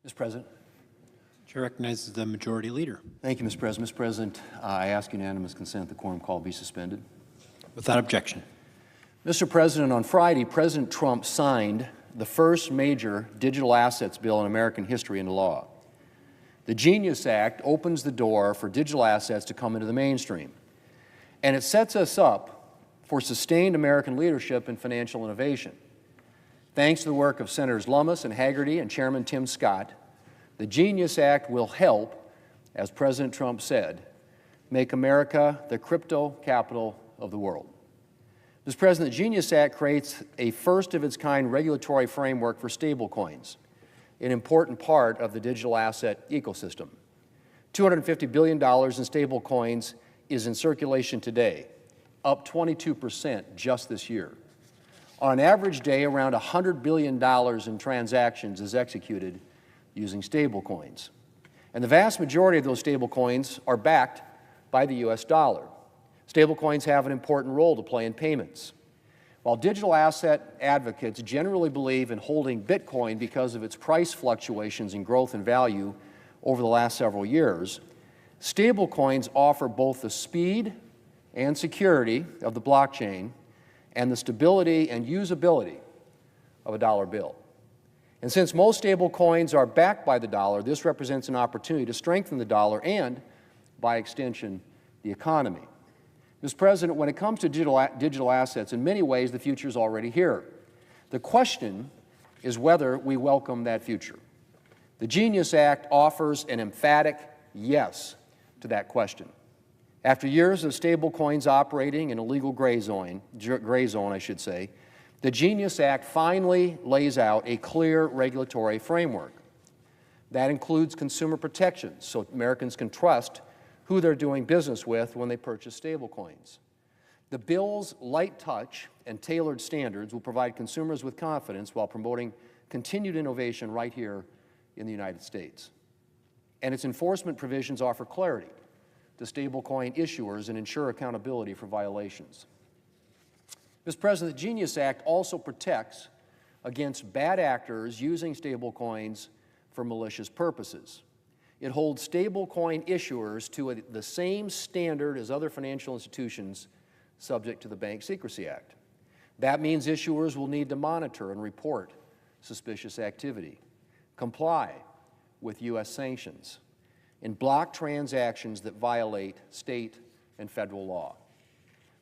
Mr. President. Chair recognizes the Majority Leader. Thank you, Mr. President. Mr. President, I ask unanimous consent the quorum call be suspended. Without objection. Mr. President, on Friday, President Trump signed the first major digital assets bill in American history into law. The Genius Act opens the door for digital assets to come into the mainstream, and it sets us up for sustained American leadership in financial innovation. Thanks to the work of Senators Lummis and Hagerty and Chairman Tim Scott, the Genius Act will help, as President Trump said, make America the crypto capital of the world. Mr. President, the Genius Act creates a first-of-its-kind regulatory framework for stablecoins, an important part of the digital asset ecosystem. $250 billion in stablecoins is in circulation today, up 22% just this year. On an average day, around $100 billion in transactions is executed using stablecoins. And the vast majority of those stablecoins are backed by the U.S. dollar. Stablecoins have an important role to play in payments. While digital asset advocates generally believe in holding Bitcoin because of its price fluctuations in growth and value over the last several years, stablecoins offer both the speed and security of the blockchain and the stability and usability of a dollar bill. And since most stablecoins are backed by the dollar, this represents an opportunity to strengthen the dollar and, by extension, the economy. Mr. President, when it comes to digital assets, in many ways the future is already here. The question is whether we welcome that future. The Genius Act offers an emphatic yes to that question. After years of stablecoins operating in a legal gray zone, the Genius Act finally lays out a clear regulatory framework. That includes consumer protections, so Americans can trust who they're doing business with when they purchase stablecoins. The bill's light touch and tailored standards will provide consumers with confidence while promoting continued innovation right here in the United States. And its enforcement provisions offer clarity to stablecoin issuers and ensure accountability for violations. Mr. President, the Genius Act also protects against bad actors using stablecoins for malicious purposes. It holds stablecoin issuers to the same standard as other financial institutions subject to the Bank Secrecy Act. That means issuers will need to monitor and report suspicious activity, comply with U.S. sanctions, and block transactions that violate state and federal law.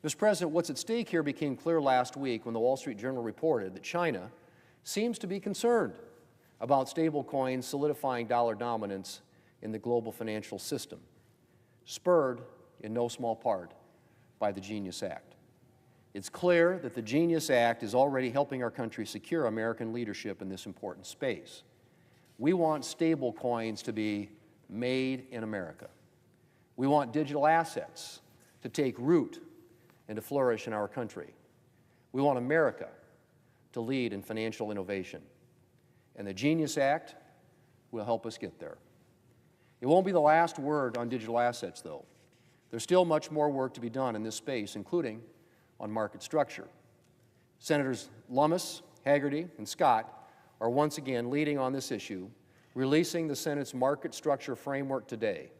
Mr. President, what's at stake here became clear last week when the Wall Street Journal reported that China seems to be concerned about stablecoins solidifying dollar dominance in the global financial system, spurred in no small part by the Genius Act. It's clear that the Genius Act is already helping our country secure American leadership in this important space. We want stablecoins to be made in America. We want digital assets to take root and to flourish in our country. We want America to lead in financial innovation. And the Genius Act will help us get there. It won't be the last word on digital assets, though. There's still much more work to be done in this space, including on market structure. Senators Lummis, Hagerty, and Scott are once again leading on this issue, releasing the Senate's market structure framework today,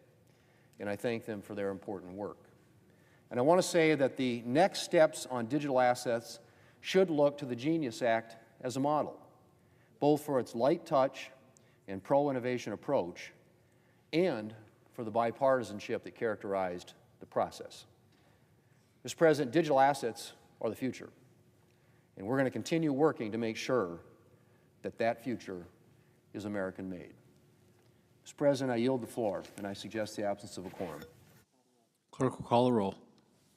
and I thank them for their important work. And I want to say that the next steps on digital assets should look to the Genius Act as a model, both for its light touch and pro-innovation approach, and for the bipartisanship that characterized the process. Mr. President, digital assets are the future, and we're going to continue working to make sure that that future is American-made. Mr. President, I yield the floor, and I suggest the absence of a quorum. Clerk will call the roll.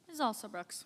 Ms. Alsobrooks.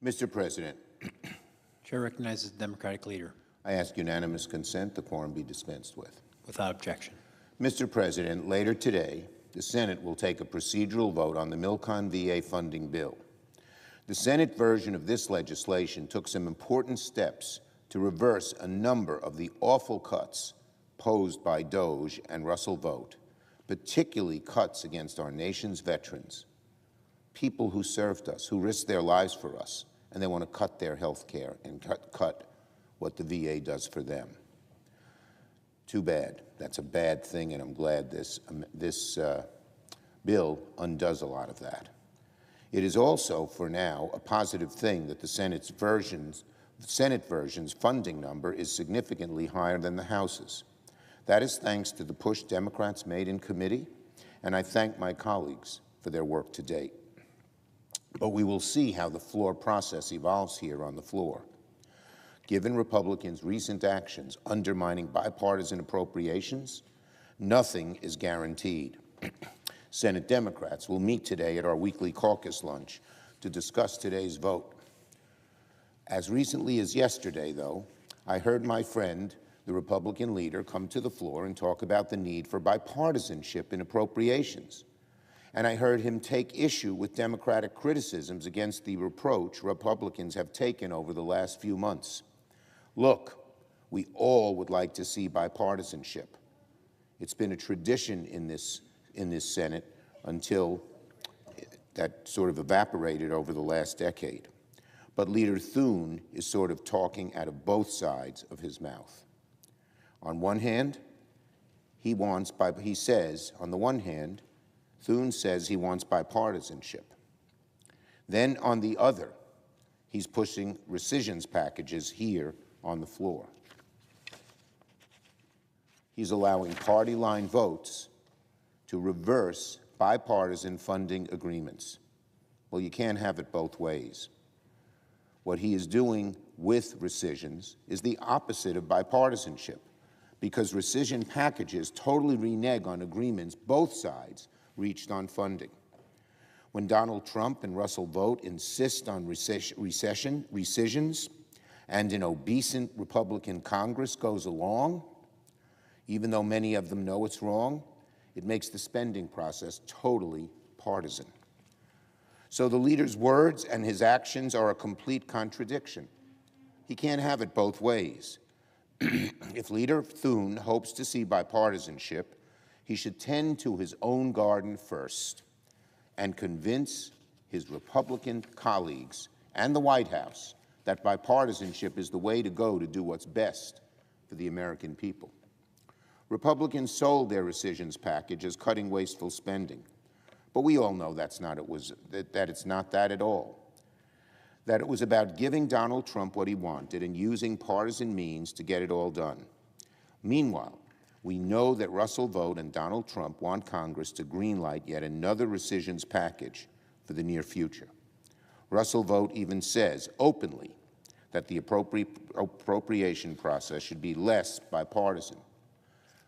Mr. President, Chair recognizes the Democratic Leader. I ask unanimous consent the quorum be dispensed with. Without objection. Mr. President, later today, the Senate will take a procedural vote on the Milcon VA funding bill. The Senate version of this legislation took some important steps to reverse a number of the awful cuts posed by DOJ and Russell Vogt, particularly cuts against our nation's veterans, people who served us, who risked their lives for us, and they want to cut their health care and cut what the VA does for them. Too bad. That's a bad thing, and I'm glad this bill undoes a lot of that. It is also, for now, a positive thing that the Senate version's funding number is significantly higher than the House's. That is thanks to the push Democrats made in committee, and I thank my colleagues for their work to date. But we will see how the floor process evolves here on the floor. Given Republicans' recent actions undermining bipartisan appropriations, nothing is guaranteed. Senate Democrats will meet today at our weekly caucus lunch to discuss today's vote. As recently as yesterday, though, I heard my friend, the Republican leader, come to the floor and talk about the need for bipartisanship in appropriations. And I heard him take issue with Democratic criticisms against the approach Republicans have taken over the last few months. Look, we all would like to see bipartisanship. It's been a tradition in this Senate until that sort of evaporated over the last decade. But Leader Thune is sort of talking out of both sides of his mouth. On one hand, Thune says he wants bipartisanship. Then on the other, he's pushing rescissions packages here on the floor. He's allowing party line votes to reverse bipartisan funding agreements. Well, you can't have it both ways. What he is doing with rescissions is the opposite of bipartisanship, because rescission packages totally renege on agreements both sides reached on funding. When Donald Trump and Russell Vogt insist on rescissions, and an obedient Republican Congress goes along, even though many of them know it's wrong, it makes the spending process totally partisan. So the leader's words and his actions are a complete contradiction. He can't have it both ways. If Leader Thune hopes to see bipartisanship, he should tend to his own garden first and convince his Republican colleagues and the White House that bipartisanship is the way to go to do what's best for the American people. Republicans sold their rescissions package as cutting wasteful spending, but we all know that it's not that at all. That it was about giving Donald Trump what he wanted and using partisan means to get it all done. Meanwhile, we know that Russell Vogt and Donald Trump want Congress to greenlight yet another rescissions package for the near future. Russell Vogt even says openly that the appropriation process should be less bipartisan.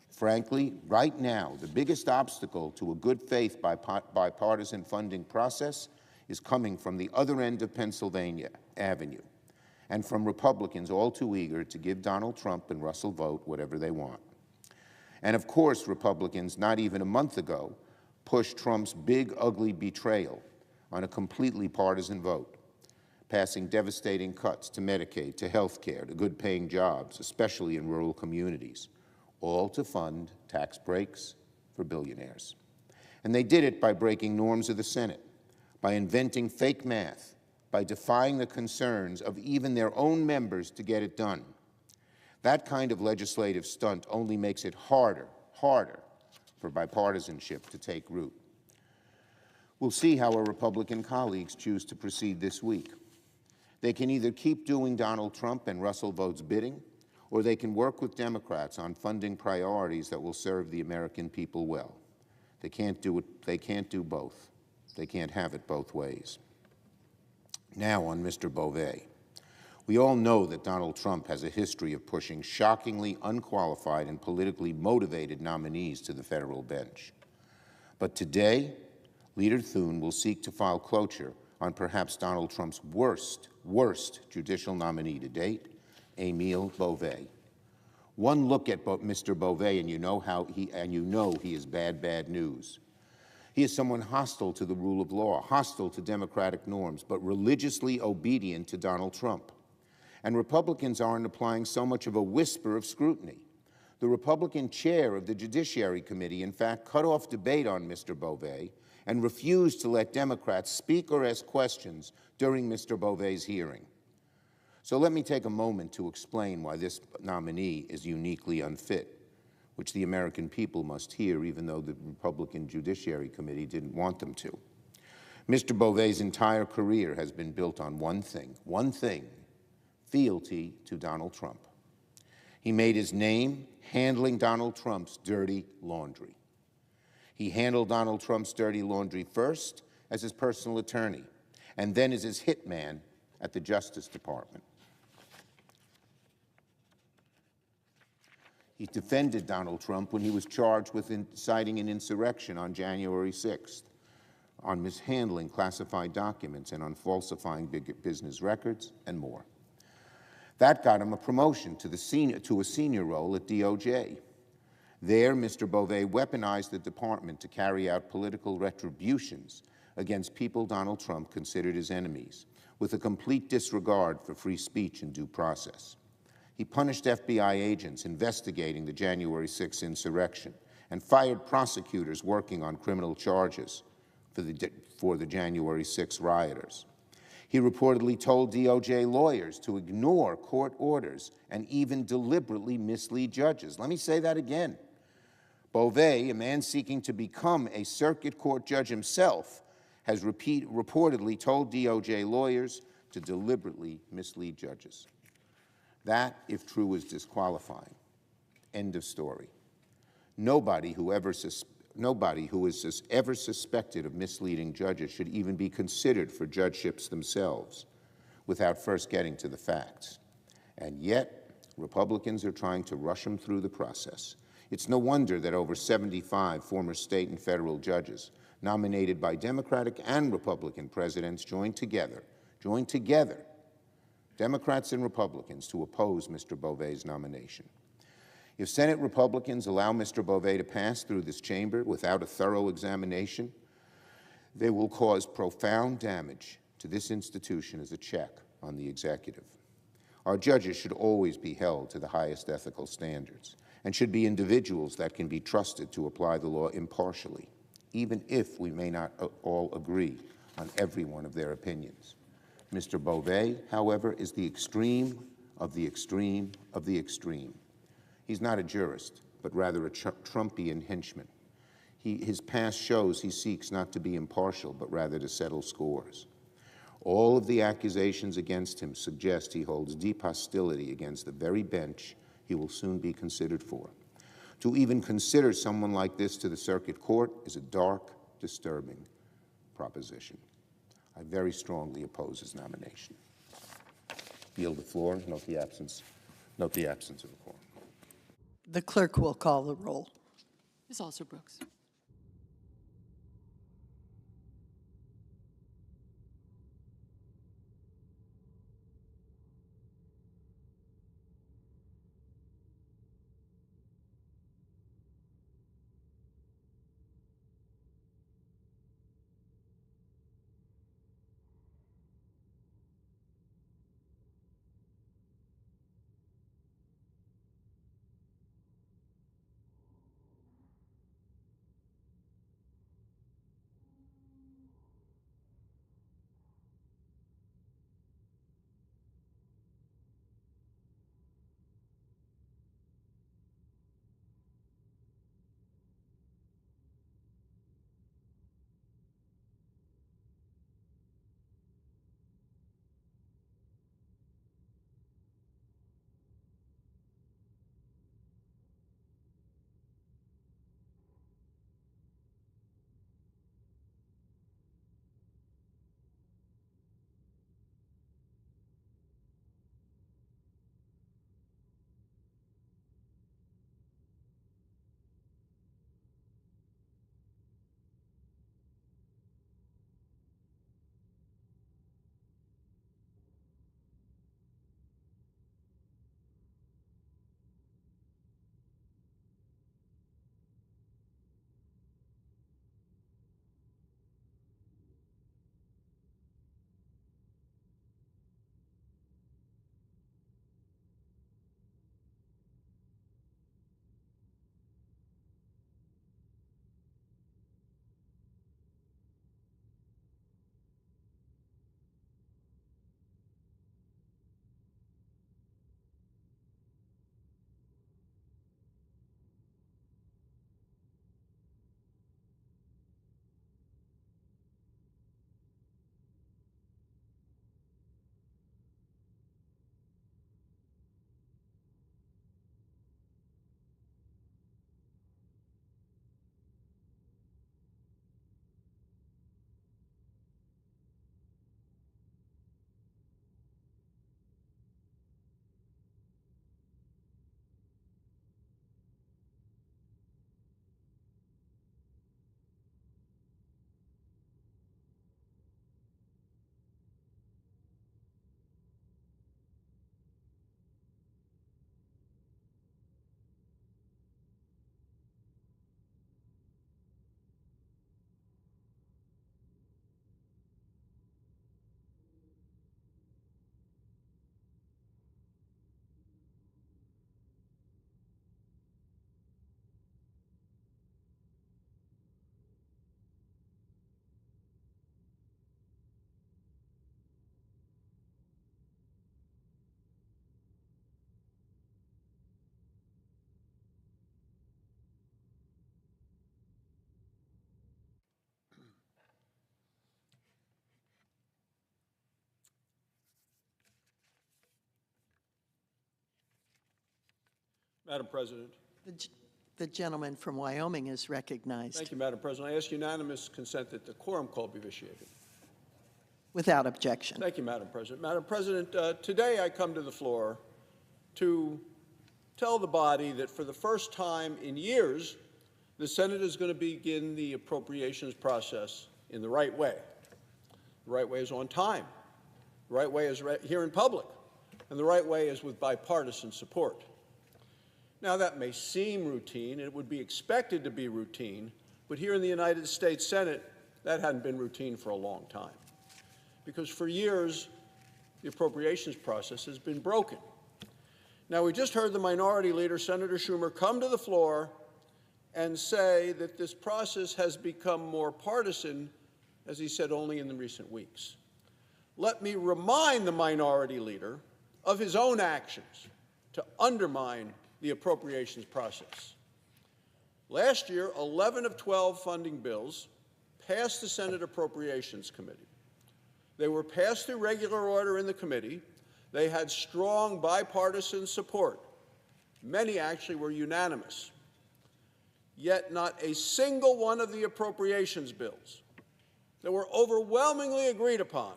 Frankly, right now, the biggest obstacle to a good faith bipartisan funding process is coming from the other end of Pennsylvania Avenue, and from Republicans all too eager to give Donald Trump and Russell Vogt whatever they want. And of course, Republicans, not even a month ago, pushed Trump's big, ugly betrayal on a completely partisan vote, passing devastating cuts to Medicaid, to health care, to good-paying jobs, especially in rural communities, all to fund tax breaks for billionaires. And they did it by breaking norms of the Senate, by inventing fake math, by defying the concerns of even their own members to get it done. That kind of legislative stunt only makes it harder for bipartisanship to take root. We'll see how our Republican colleagues choose to proceed this week. They can either keep doing Donald Trump and Russell Vogt's bidding, or they can work with Democrats on funding priorities that will serve the American people well. They can't do it. They can't do both. They can't have it both ways. Now on Mr. Beauvais. We all know that Donald Trump has a history of pushing shockingly unqualified and politically motivated nominees to the federal bench. But today, Leader Thune will seek to file cloture on perhaps Donald Trump's worst judicial nominee to date, Émile Beauvais. One look at Mr. Beauvais and you know he is bad news. He is someone hostile to the rule of law, hostile to democratic norms, but religiously obedient to Donald Trump. And Republicans aren't applying so much of a whisper of scrutiny. The Republican chair of the Judiciary Committee, in fact, cut off debate on Mr. Beauvais and refused to let Democrats speak or ask questions during Mr. Beauvais' hearing. So let me take a moment to explain why this nominee is uniquely unfit, which the American people must hear, even though the Republican Judiciary Committee didn't want them to. Mr. Beauvais' entire career has been built on one thing, fealty to Donald Trump. He made his name handling Donald Trump's dirty laundry. He handled Donald Trump's dirty laundry first as his personal attorney, and then as his hitman at the Justice Department. He defended Donald Trump when he was charged with inciting an insurrection on January 6th, on mishandling classified documents and on falsifying big business records and more. That got him a promotion to a senior role at DOJ. There, Mr. Beauvais weaponized the department to carry out political retributions against people Donald Trump considered his enemies, with a complete disregard for free speech and due process. He punished FBI agents investigating the January 6th insurrection and fired prosecutors working on criminal charges for the January 6th rioters. He reportedly told DOJ lawyers to ignore court orders and even deliberately mislead judges. Let me say that again. Beauvais, a man seeking to become a circuit court judge himself, has reportedly told DOJ lawyers to deliberately mislead judges. That, if true, is disqualifying. End of story. Nobody who is ever suspected of misleading judges should even be considered for judgeships themselves without first getting to the facts. And yet, Republicans are trying to rush them through the process. It's no wonder that over 75 former state and federal judges nominated by Democratic and Republican presidents joined together, Democrats and Republicans, to oppose Mr. Beauvais' nomination. If Senate Republicans allow Mr. Beauvais to pass through this chamber without a thorough examination, they will cause profound damage to this institution as a check on the executive. Our judges should always be held to the highest ethical standards and should be individuals that can be trusted to apply the law impartially, even if we may not all agree on every one of their opinions. Mr. Beauvais, however, is the extreme of the extreme of the extreme. He's not a jurist, but rather a Trumpian henchman. His past shows he seeks not to be impartial, but rather to settle scores. All of the accusations against him suggest he holds deep hostility against the very bench he will soon be considered for. To even consider someone like this to the circuit court is a dark, disturbing proposition. I very strongly oppose his nomination. Yield the floor. Note the absence of a quorum. The clerk will call the roll. Ms. Alston-Brooks. Madam President. The gentleman from Wyoming is recognized. Thank you, Madam President. I ask unanimous consent that the quorum call be vitiated. Without objection. Thank you, Madam President. Madam President, today I come to the floor to tell the body that for the first time in years, the Senate is going to begin the appropriations process in the right way. The right way is on time. The right way is here in public. And the right way is with bipartisan support. Now, that may seem routine. It would be expected to be routine. But here in the United States Senate, that hadn't been routine for a long time. Because for years, the appropriations process has been broken. Now, we just heard the minority leader, Senator Schumer, come to the floor and say that this process has become more partisan, as he said only in the recent weeks. Let me remind the minority leader of his own actions to undermine the appropriations process. Last year, 11 of 12 funding bills passed the Senate Appropriations Committee. They were passed through regular order in the committee. They had strong bipartisan support. Many actually were unanimous. Yet not a single one of the appropriations bills that were overwhelmingly agreed upon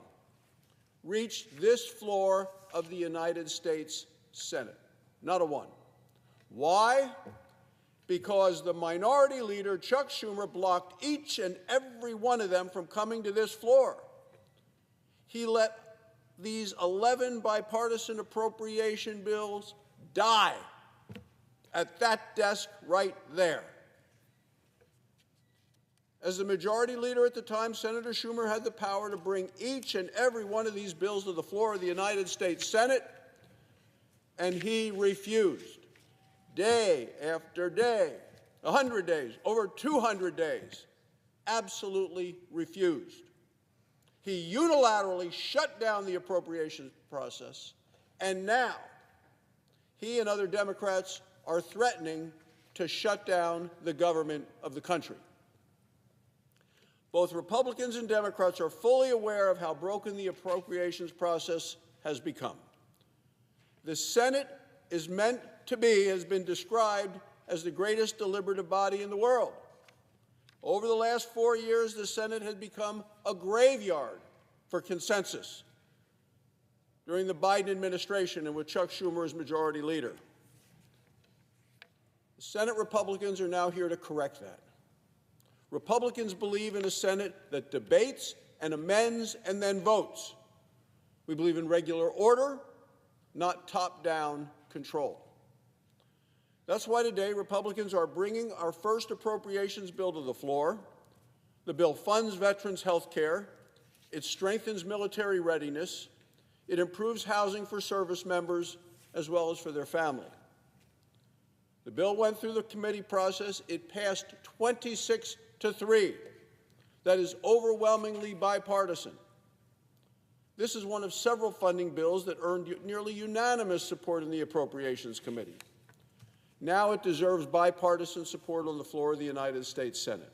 reached this floor of the United States Senate. Not a one. Why? Because the minority leader, Chuck Schumer, blocked each and every one of them from coming to this floor. He let these 11 bipartisan appropriation bills die at that desk right there. As the majority leader at the time, Senator Schumer had the power to bring each and every one of these bills to the floor of the United States Senate, and he refused. Day after day, 100 days, over 200 days, absolutely refused. He unilaterally shut down the appropriations process, and now he and other Democrats are threatening to shut down the government of the country. Both Republicans and Democrats are fully aware of how broken the appropriations process has become. The Senate is meant to be, has been described as the greatest deliberative body in the world. Over the last 4 years, the Senate has become a graveyard for consensus during the Biden administration and with Chuck Schumer as majority leader. The Senate Republicans are now here to correct that. Republicans believe in a Senate that debates and amends and then votes. We believe in regular order, not top-down control. That's why today Republicans are bringing our first appropriations bill to the floor. The bill funds veterans' health care. It strengthens military readiness. It improves housing for service members as well as for their family. The bill went through the committee process. It passed 26-3. That is overwhelmingly bipartisan. This is one of several funding bills that earned nearly unanimous support in the Appropriations Committee. Now it deserves bipartisan support on the floor of the United States Senate.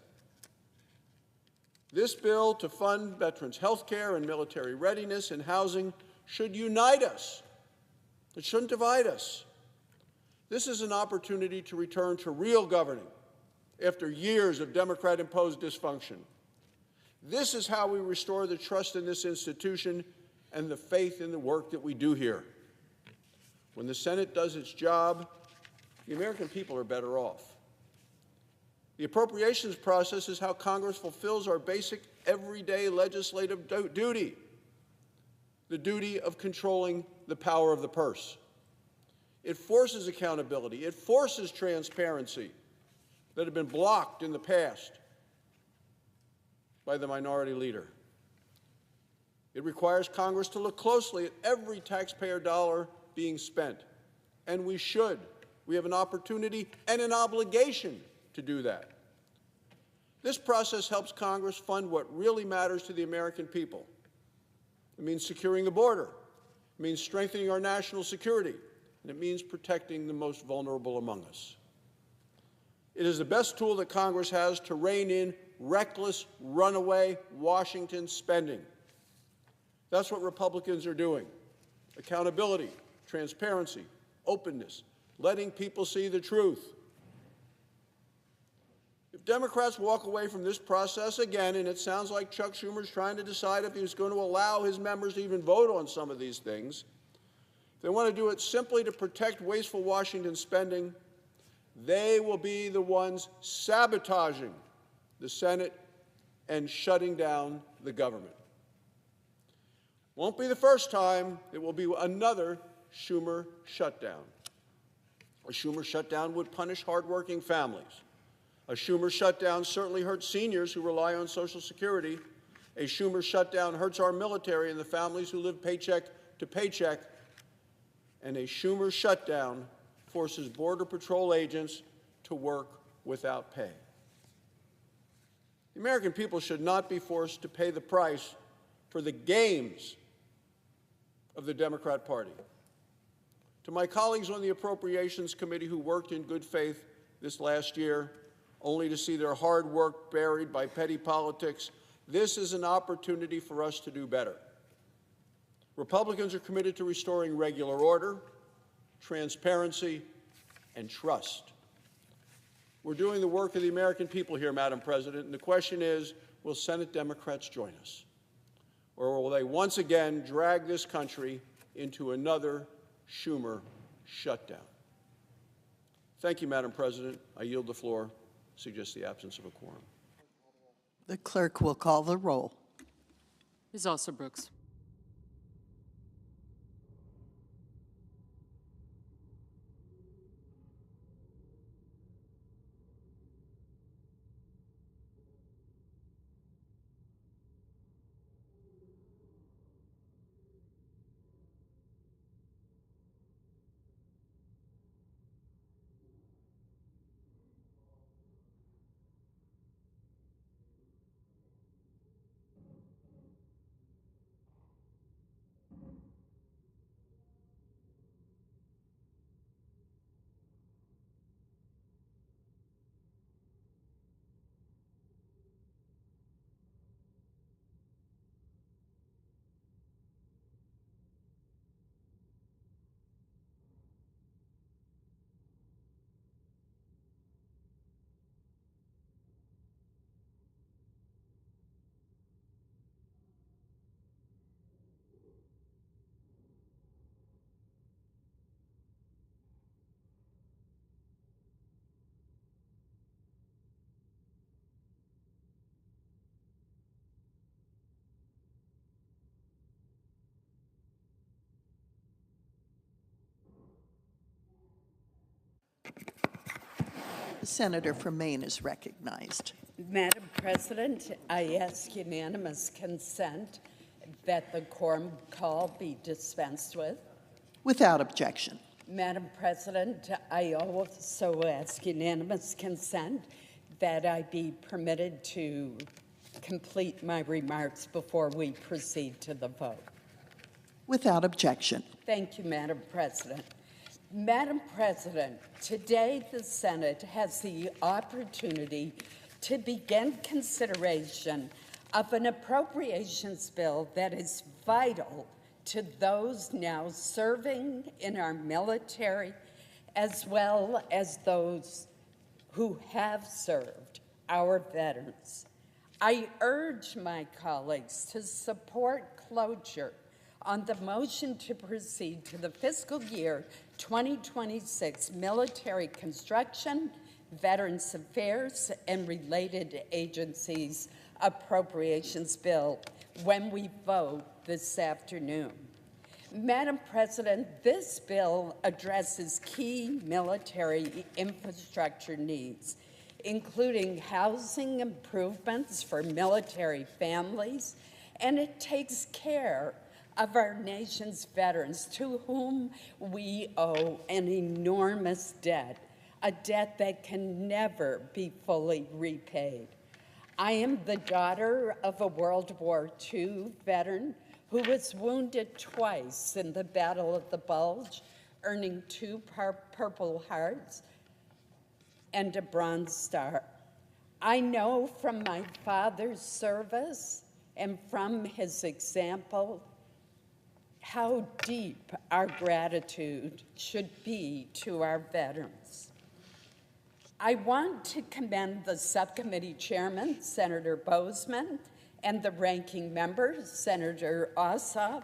This bill to fund veterans' health care and military readiness and housing should unite us. It shouldn't divide us. This is an opportunity to return to real governing after years of Democrat-imposed dysfunction. This is how we restore the trust in this institution and the faith in the work that we do here. When the Senate does its job, the American people are better off. The appropriations process is how Congress fulfills our basic everyday legislative duty, the duty of controlling the power of the purse. It forces accountability. It forces transparency that have been blocked in the past by the minority leader. It requires Congress to look closely at every taxpayer dollar being spent, and we should. We have an opportunity and an obligation to do that. This process helps Congress fund what really matters to the American people. It means securing the border. It means strengthening our national security. And it means protecting the most vulnerable among us. It is the best tool that Congress has to rein in reckless, runaway Washington spending. That's what Republicans are doing. Accountability, transparency, openness, letting people see the truth. If Democrats walk away from this process again, and it sounds like Chuck Schumer's trying to decide if he's going to allow his members to even vote on some of these things, if they want to do it simply to protect wasteful Washington spending, they will be the ones sabotaging the Senate and shutting down the government. Won't be the first time. It will be another Schumer shutdown. A Schumer shutdown would punish hardworking families. A Schumer shutdown certainly hurts seniors who rely on Social Security. A Schumer shutdown hurts our military and the families who live paycheck to paycheck. And a Schumer shutdown forces Border Patrol agents to work without pay. The American people should not be forced to pay the price for the games of the Democrat Party. To my colleagues on the Appropriations Committee who worked in good faith this last year, only to see their hard work buried by petty politics, this is an opportunity for us to do better. Republicans are committed to restoring regular order, transparency, and trust. We're doing the work of the American people here, Madam President, and the question is, will Senate Democrats join us? Or will they once again drag this country into another Schumer shutdown? Thank you, Madam President. I yield the floor. Suggest the absence of a quorum. The clerk will call the roll. Ms. Alston-Brooks. The senator from Maine is recognized. Madam President, I ask unanimous consent that the quorum call be dispensed with. Without objection. Madam President, I also ask unanimous consent that I be permitted to complete my remarks before we proceed to the vote. Without objection. Thank you, Madam President. Madam President, today the Senate has the opportunity to begin consideration of an appropriations bill that is vital to those now serving in our military, as well as those who have served, our veterans. I urge my colleagues to support cloture on the motion to proceed to the fiscal year 2026 military construction, Veterans Affairs, and related agencies appropriations bill when we vote this afternoon. Madam President, this bill addresses key military infrastructure needs, including housing improvements for military families, and it takes care of our nation's veterans to whom we owe an enormous debt, a debt that can never be fully repaid. I am the daughter of a World War II veteran who was wounded twice in the Battle of the Bulge, earning 2 Purple Hearts and a Bronze Star. I know from my father's service and from his example how deep our gratitude should be to our veterans. I want to commend the subcommittee chairman, Senator Bozeman, and the ranking member, Senator Ossoff,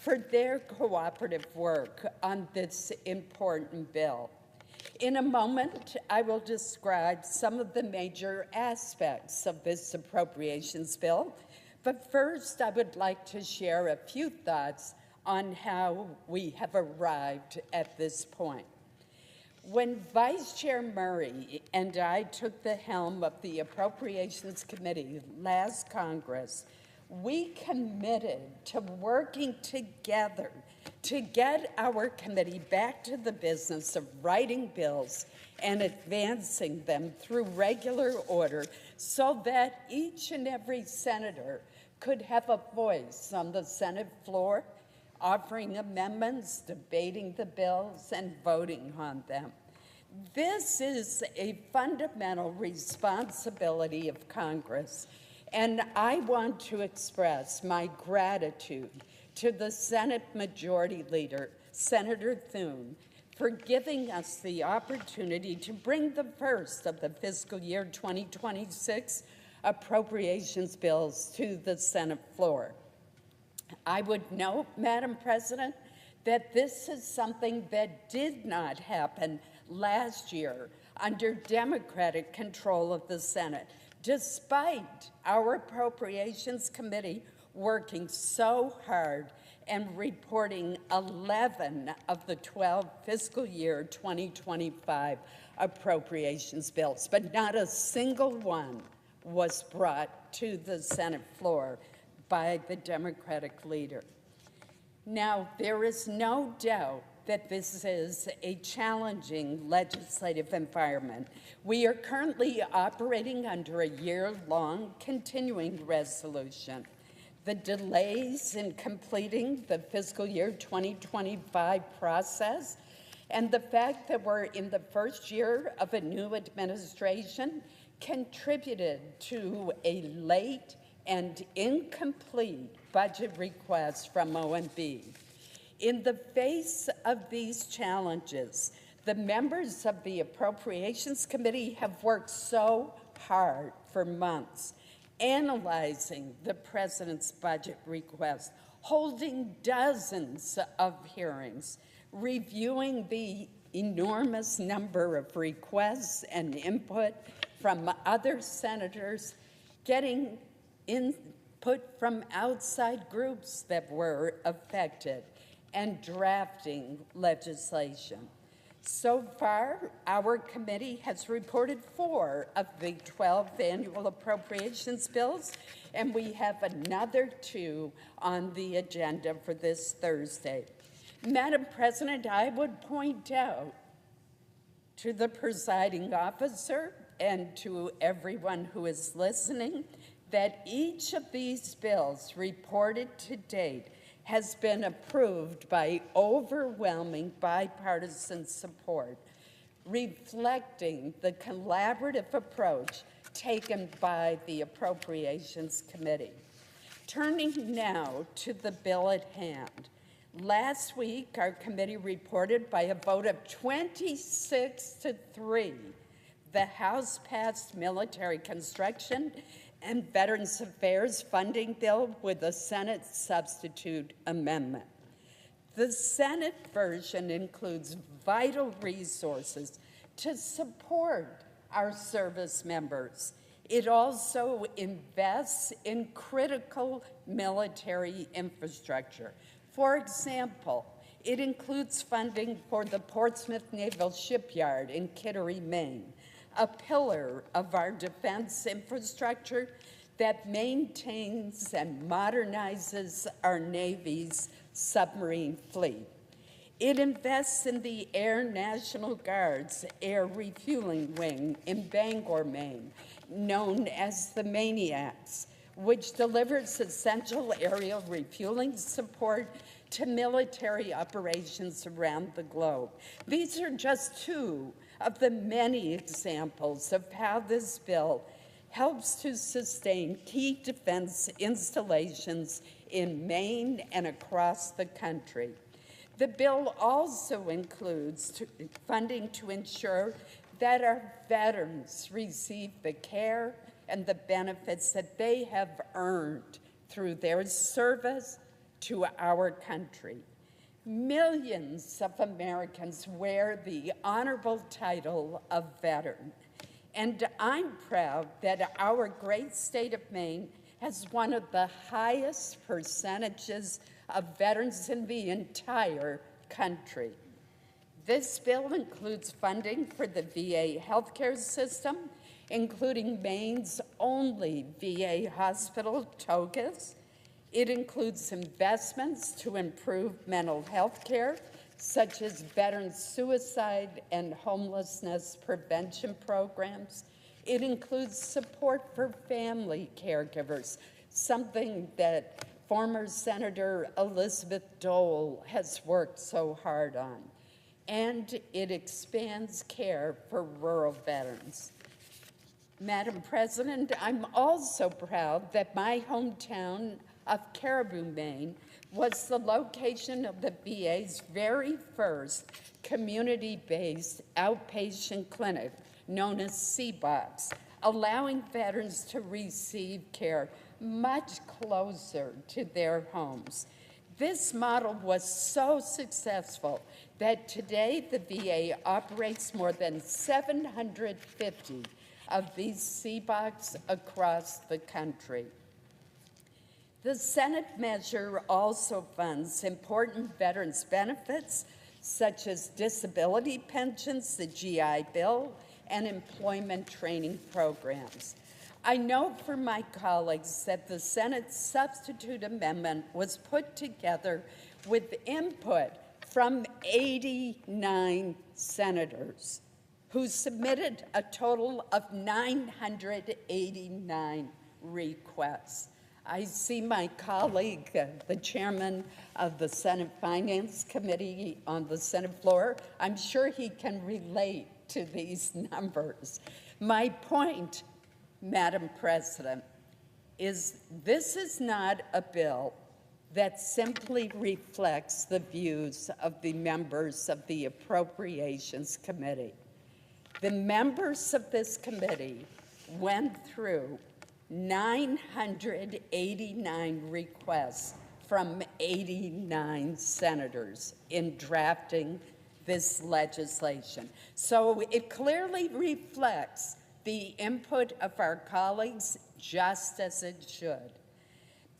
for their cooperative work on this important bill. In a moment, I will describe some of the major aspects of this appropriations bill, but first I would like to share a few thoughts on how we have arrived at this point. When Vice Chair Murray and I took the helm of the Appropriations Committee last Congress, we committed to working together to get our committee back to the business of writing bills and advancing them through regular order so that each and every senator could have a voice on the Senate floor, offering amendments, debating the bills, and voting on them. This is a fundamental responsibility of Congress, and I want to express my gratitude to the Senate Majority Leader, Senator Thune, for giving us the opportunity to bring the first of the fiscal year 2026 appropriations bills to the Senate floor. I would note, Madam President, that this is something that did not happen last year under Democratic control of the Senate, despite our Appropriations Committee working so hard and reporting 11 of the 12 fiscal year 2025 appropriations bills, but not a single one was brought to the Senate floor by the Democratic leader. Now, there is no doubt that this is a challenging legislative environment. We are currently operating under a year-long continuing resolution. The delays in completing the fiscal year 2025 process and the fact that we're in the first year of a new administration contributed to a late and incomplete budget request from OMB. In the face of these challenges, the members of the Appropriations Committee have worked so hard for months, analyzing the President's budget request, holding dozens of hearings, reviewing the enormous number of requests and input from other senators, getting input from outside groups that were affected, and drafting legislation. So far, our committee has reported 4 of the 12 annual appropriations bills, and we have another 2 on the agenda for this Thursday. Madam President, I would point out to the presiding officer and to everyone who is listening that each of these bills reported to date has been approved by overwhelming bipartisan support, reflecting the collaborative approach taken by the Appropriations Committee. Turning now to the bill at hand. Last week, our committee reported by a vote of 26-3, the House passed military construction and Veterans Affairs funding bill with a Senate substitute amendment. The Senate version includes vital resources to support our service members. It also invests in critical military infrastructure. For example, it includes funding for the Portsmouth Naval Shipyard in Kittery, Maine, a pillar of our defense infrastructure that maintains and modernizes our Navy's submarine fleet. It invests in the Air National Guard's Air Refueling Wing in Bangor, Maine, known as the Maniacs, which delivers essential aerial refueling support to military operations around the globe. These are just 2 of the many examples of how this bill helps to sustain key defense installations in Maine and across the country. The bill also includes funding to ensure that our veterans receive the care and the benefits that they have earned through their service to our country. Millions of Americans wear the honorable title of veteran, and I'm proud that our great state of Maine has one of the highest percentages of veterans in the entire country. This bill includes funding for the VA healthcare system, including Maine's only VA hospital, Togus. It includes investments to improve mental health care, such as veteran suicide and homelessness prevention programs. It includes support for family caregivers, something that former Senator Elizabeth Dole has worked so hard on. And it expands care for rural veterans. Madam President, I'm also proud that my hometown of Caribou, Maine, was the location of the VA's very first community-based outpatient clinic, known as CBOX, allowing veterans to receive care much closer to their homes. This model was so successful that today the VA operates more than 750 of these CBOX across the country. The Senate measure also funds important veterans benefits, such as disability pensions, the GI Bill, and employment training programs. I know from my colleagues that the Senate's substitute amendment was put together with input from 89 senators who submitted a total of 989 requests. I see my colleague, the chairman of the Senate Finance Committee on the Senate floor. I'm sure he can relate to these numbers. My point, Madam President, is this is not a bill that simply reflects the views of the members of the Appropriations Committee. The members of this committee went through 989 requests from 89 senators in drafting this legislation. So it clearly reflects the input of our colleagues, just as it should.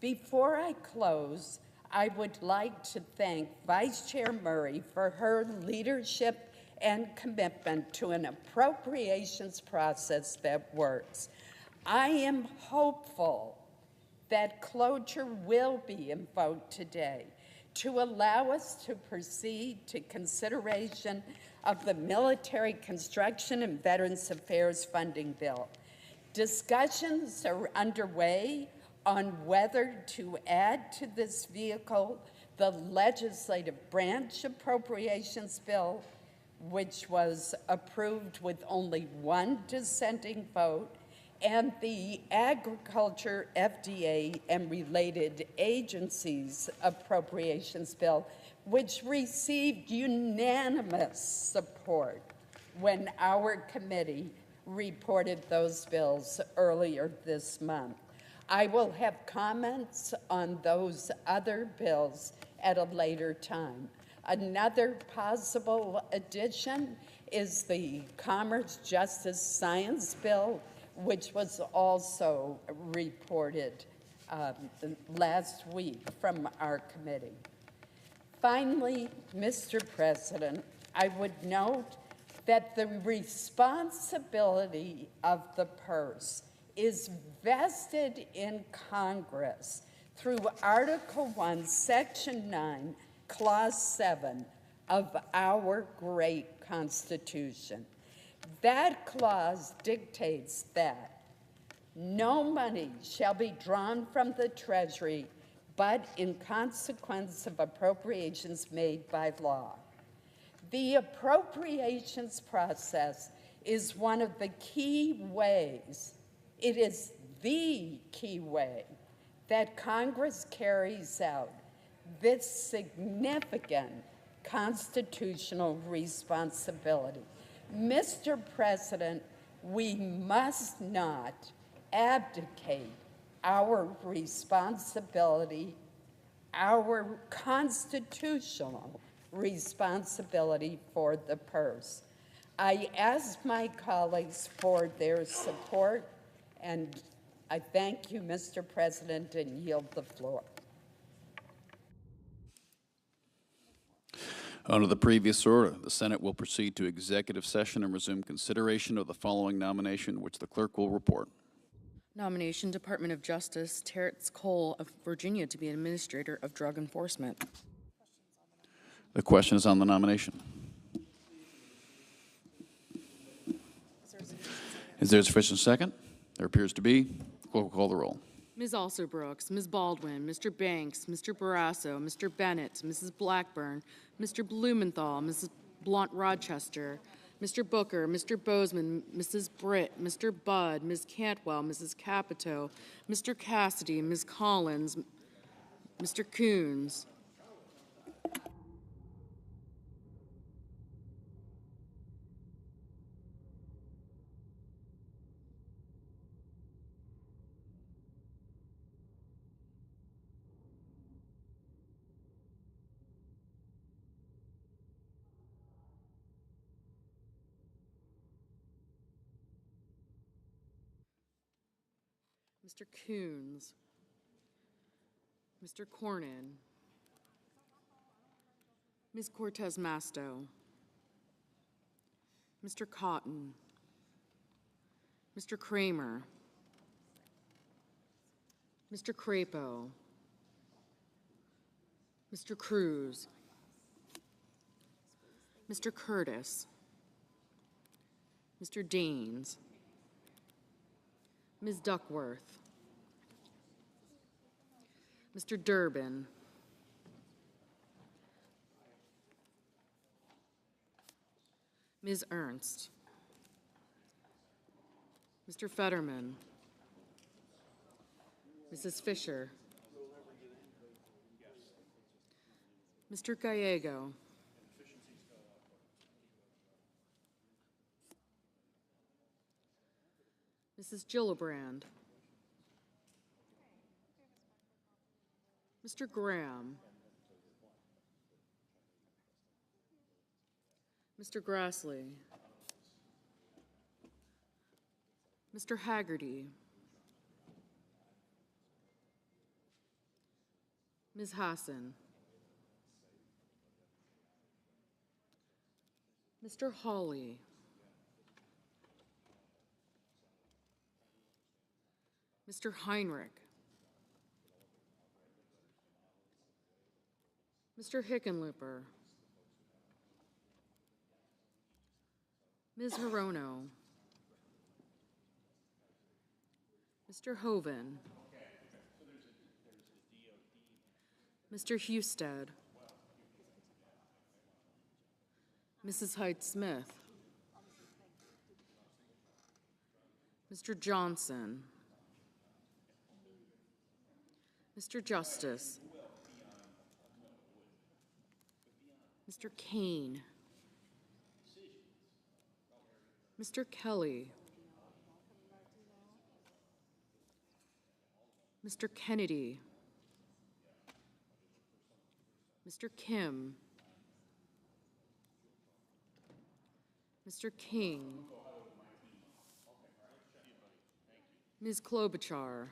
Before I close, I would like to thank Vice Chair Murray for her leadership and commitment to an appropriations process that works. I am hopeful that cloture will be invoked today to allow us to proceed to consideration of the Military Construction and Veterans Affairs Funding Bill. Discussions are underway on whether to add to this vehicle the legislative branch appropriations bill, which was approved with only one dissenting vote, and the Agriculture, FDA, and related agencies appropriations bill, which received unanimous support when our committee reported those bills earlier this month. I will have comments on those other bills at a later time. Another possible addition is the Commerce, Justice, Science bill, which was also reported last week from our committee. Finally, Mr. President, I would note that the responsibility of the purse is vested in Congress through Article 1, Section 9, Clause 7 of our great Constitution. That clause dictates that no money shall be drawn from the Treasury but in consequence of appropriations made by law. The appropriations process is one of the key ways, it is the key way that Congress carries out this significant constitutional responsibility. Mr. President, we must not abdicate our responsibility, our constitutional responsibility for the purse. I ask my colleagues for their support, and I thank you, Mr. President, and yield the floor. Under the previous order, the Senate will proceed to executive session and resume consideration of the following nomination, which the clerk will report. Nomination, Department of Justice, Terrence Cole of Virginia to be Administrator of Drug Enforcement. The question is on the nomination. Is there a sufficient second? There appears to be. Clerk will call the roll. Ms. Alsobrooks, Ms. Baldwin, Mr. Banks, Mr. Barrasso, Mr. Bennett, Mrs. Blackburn, Mr. Blumenthal, Mrs. Blunt-Rochester, Mr. Booker, Mr. Bozeman, Mrs. Britt, Mr. Budd, Ms. Cantwell, Mrs. Capito, Mr. Cassidy, Ms. Collins, Mr. Coons. Mr. Coons, Mr. Cornyn, Ms. Cortez Masto, Mr. Cotton, Mr. Kramer, Mr. Crapo, Mr. Cruz, Mr. Curtis, Mr. Daines, Ms. Duckworth, Mr. Durbin, Ms. Ernst, Mr. Fetterman, Mrs. Fisher, Mr. Gallego, Mrs. Gillibrand, Mr. Graham, Mr. Grassley, Mr. Haggerty, Ms. Hassan, Mr. Hawley, Mr. Heinrich, Mr. Hickenlooper, Ms. Hirono, Mr. Hoven, Mr. Husted, Mrs. Hyde-Smith, Mr. Johnson, Mr. Justice, Mr. Kane, Mr. Kelly, Mr. Kennedy, Mr. Kim, Mr. King, Ms. Klobuchar,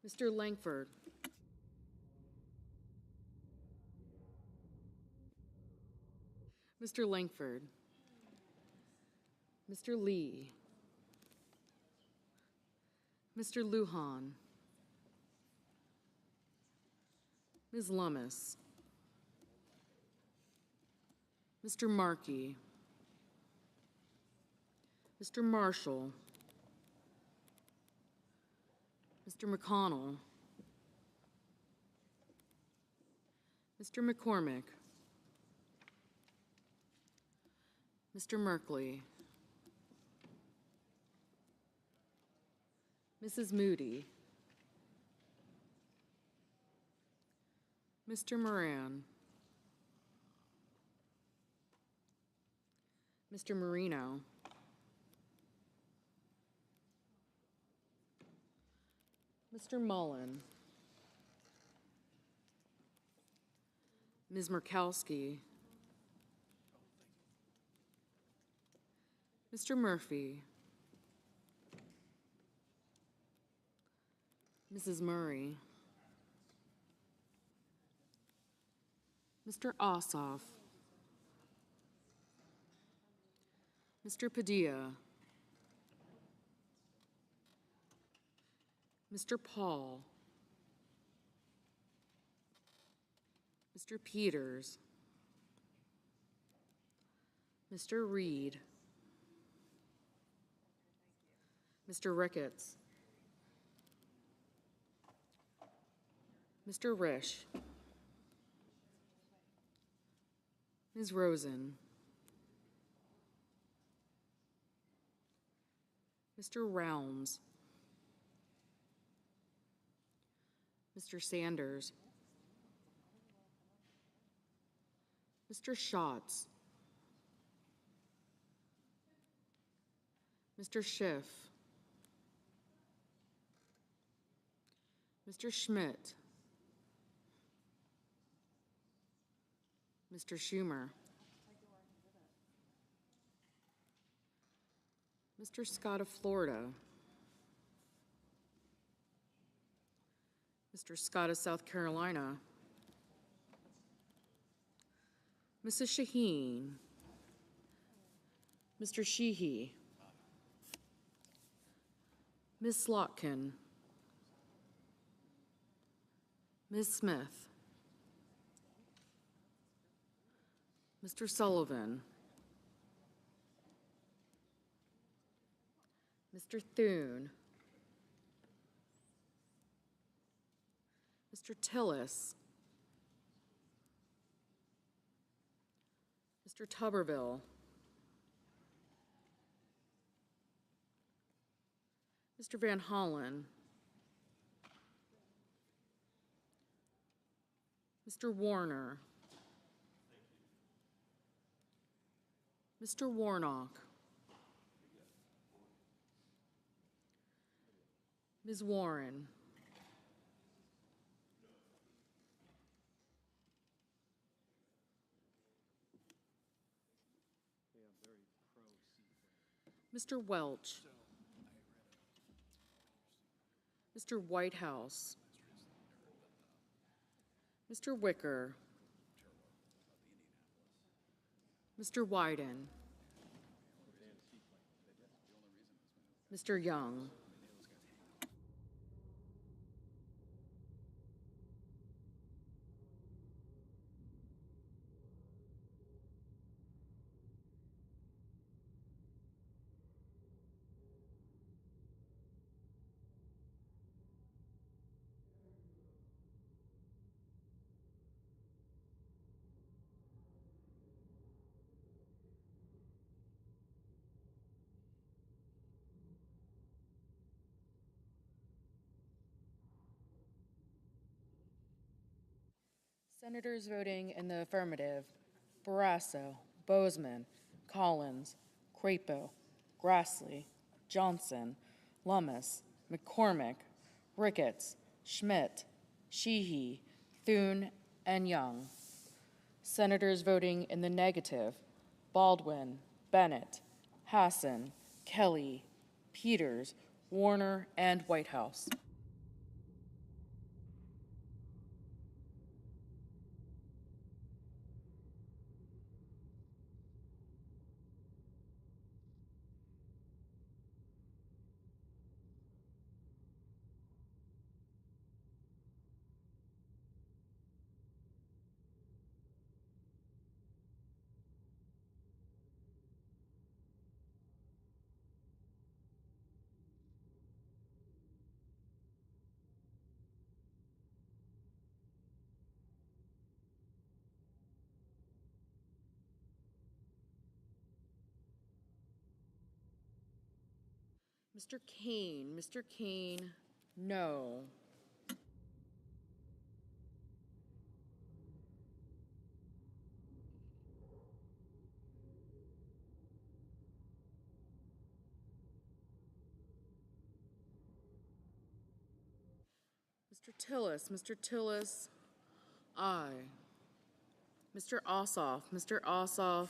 Mr. Langford, Mr. Langford, Mr. Lee, Mr. Lujan, Ms. Lummis, Mr. Markey, Mr. Marshall, Mr. McConnell, Mr. McCormick, Mr. Merkley, Mrs. Moody, Mr. Moran, Mr. Marino, Mr. Mullen, Ms. Murkowski, Mr. Murphy, Mrs. Murray, Mr. Ossoff, Mr. Padilla, Mr. Paul, Mr. Peters, Mr. Reed, Mr. Ricketts, Mr. Risch, Ms. Rosen, Mr. Rounds, Mr. Sanders, Mr. Schatz, Mr. Schiff, Mr. Schmidt, Mr. Schumer, Mr. Scott of Florida, Mr. Scott of South Carolina, Mrs. Shaheen, Mr. Sheehy, Ms. Slotkin, Ms. Smith, Mr. Sullivan, Mr. Thune, Mr. Tillis, Mr. Tuberville, Mr. Van Hollen, Mr. Warner, Mr. Warnock, Ms. Warren, Mr. Welch, Mr. Whitehouse, Mr. Wicker, Mr. Wyden, Mr. Young, Senators voting in the affirmative: Barrasso, Bozeman, Collins, Crapo, Grassley, Johnson, Lummis, McCormick, Ricketts, Schmidt, Sheehy, Thune, and Young. Senators voting in the negative: Baldwin, Bennett, Hassan, Kelly, Peters, Warner, and Whitehouse. Mr. Kane, no. Mr. Tillis, aye. Mr. Ossoff,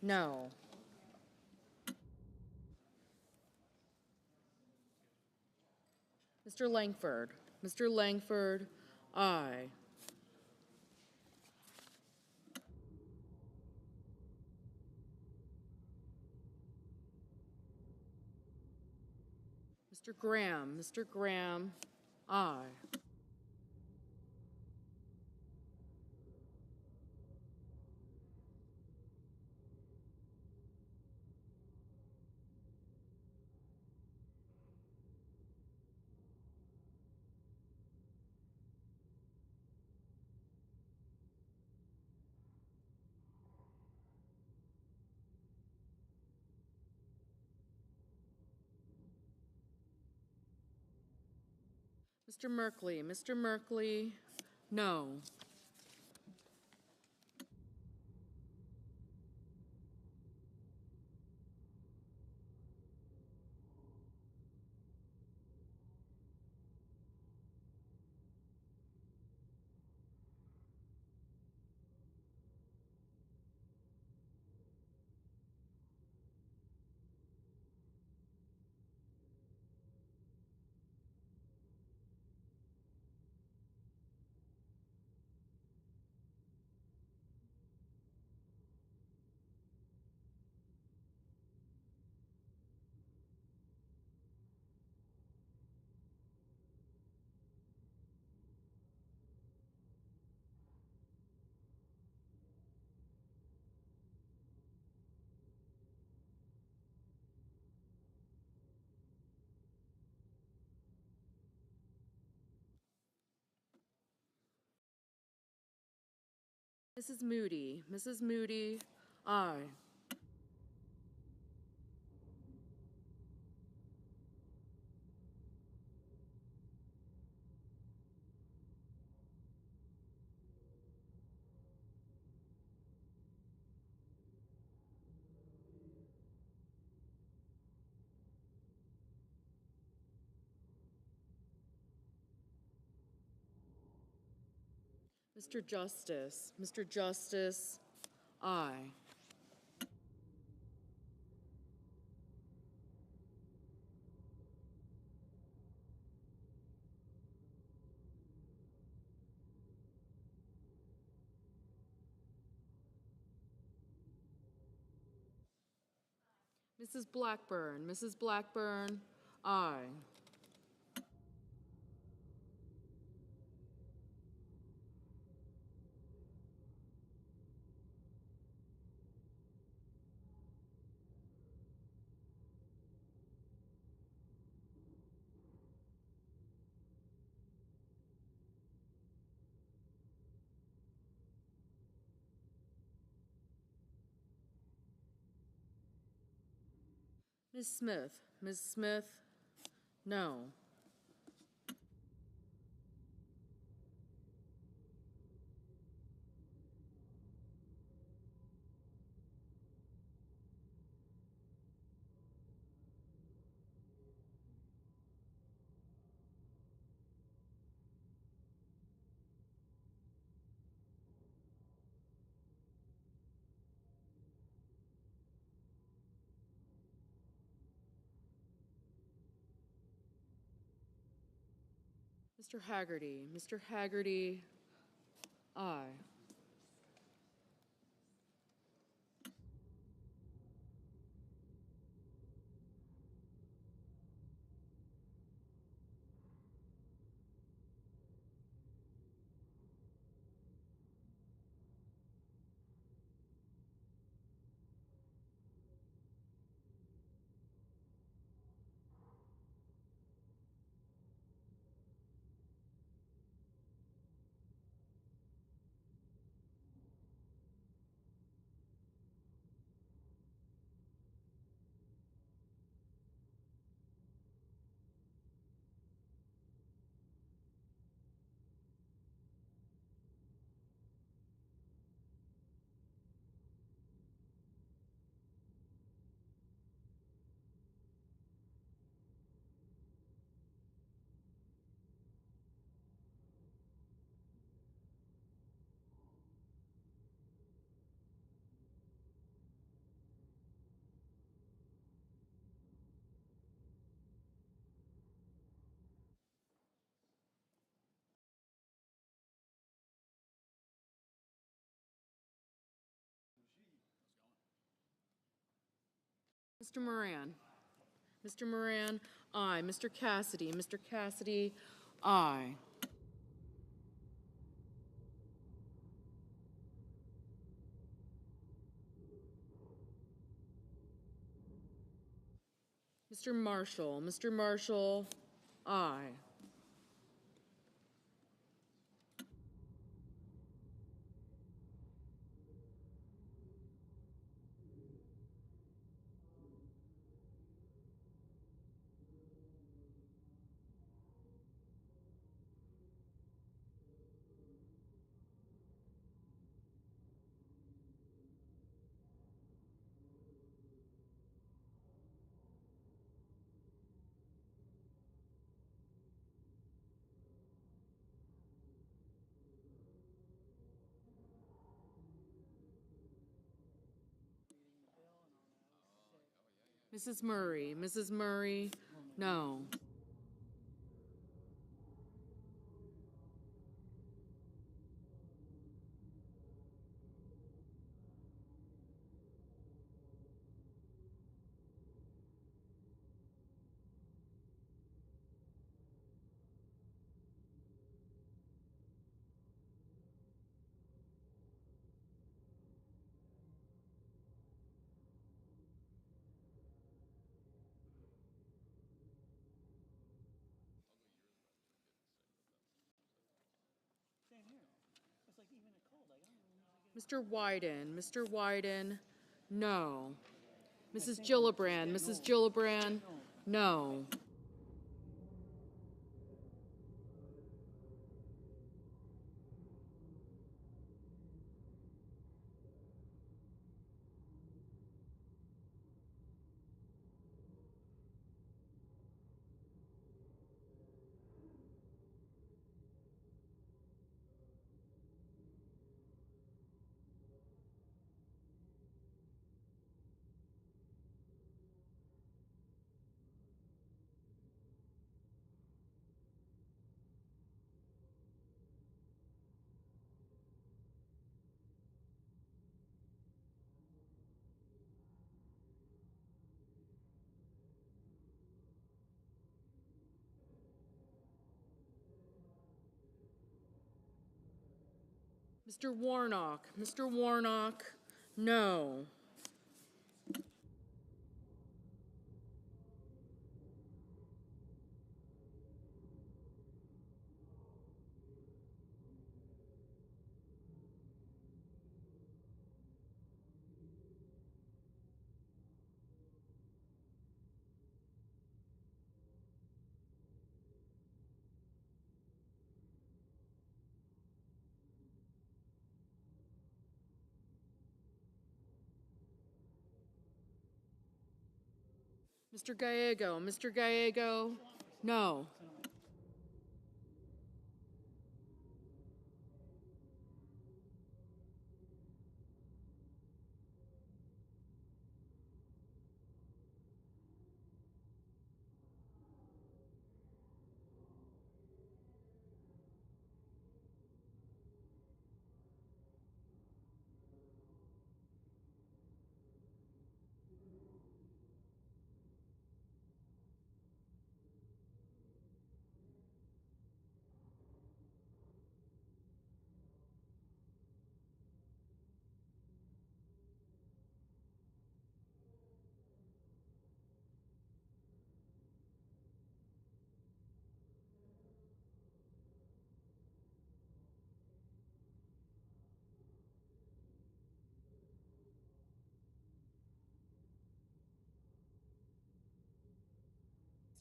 no. Mr. Langford, aye. Mr. Graham, aye. Mr. Merkley, no. Mrs. Moody, aye. Mr. Justice, aye. Mrs. Blackburn, aye. Ms. Smith, no. Mr. Haggerty, aye. Mr. Moran. Mr. Moran, aye. Mr. Cassidy. Mr. Cassidy, aye. Mr. Marshall. Mr. Marshall, aye. Mrs. Murray. Mrs. Murray, no. Mr. Wyden. Mr. Wyden, no. Mrs. Gillibrand. Mrs. Gillibrand, no. Mr. Warnock. Mr. Warnock, no. Mr. Gallego. Mr. Gallego, no.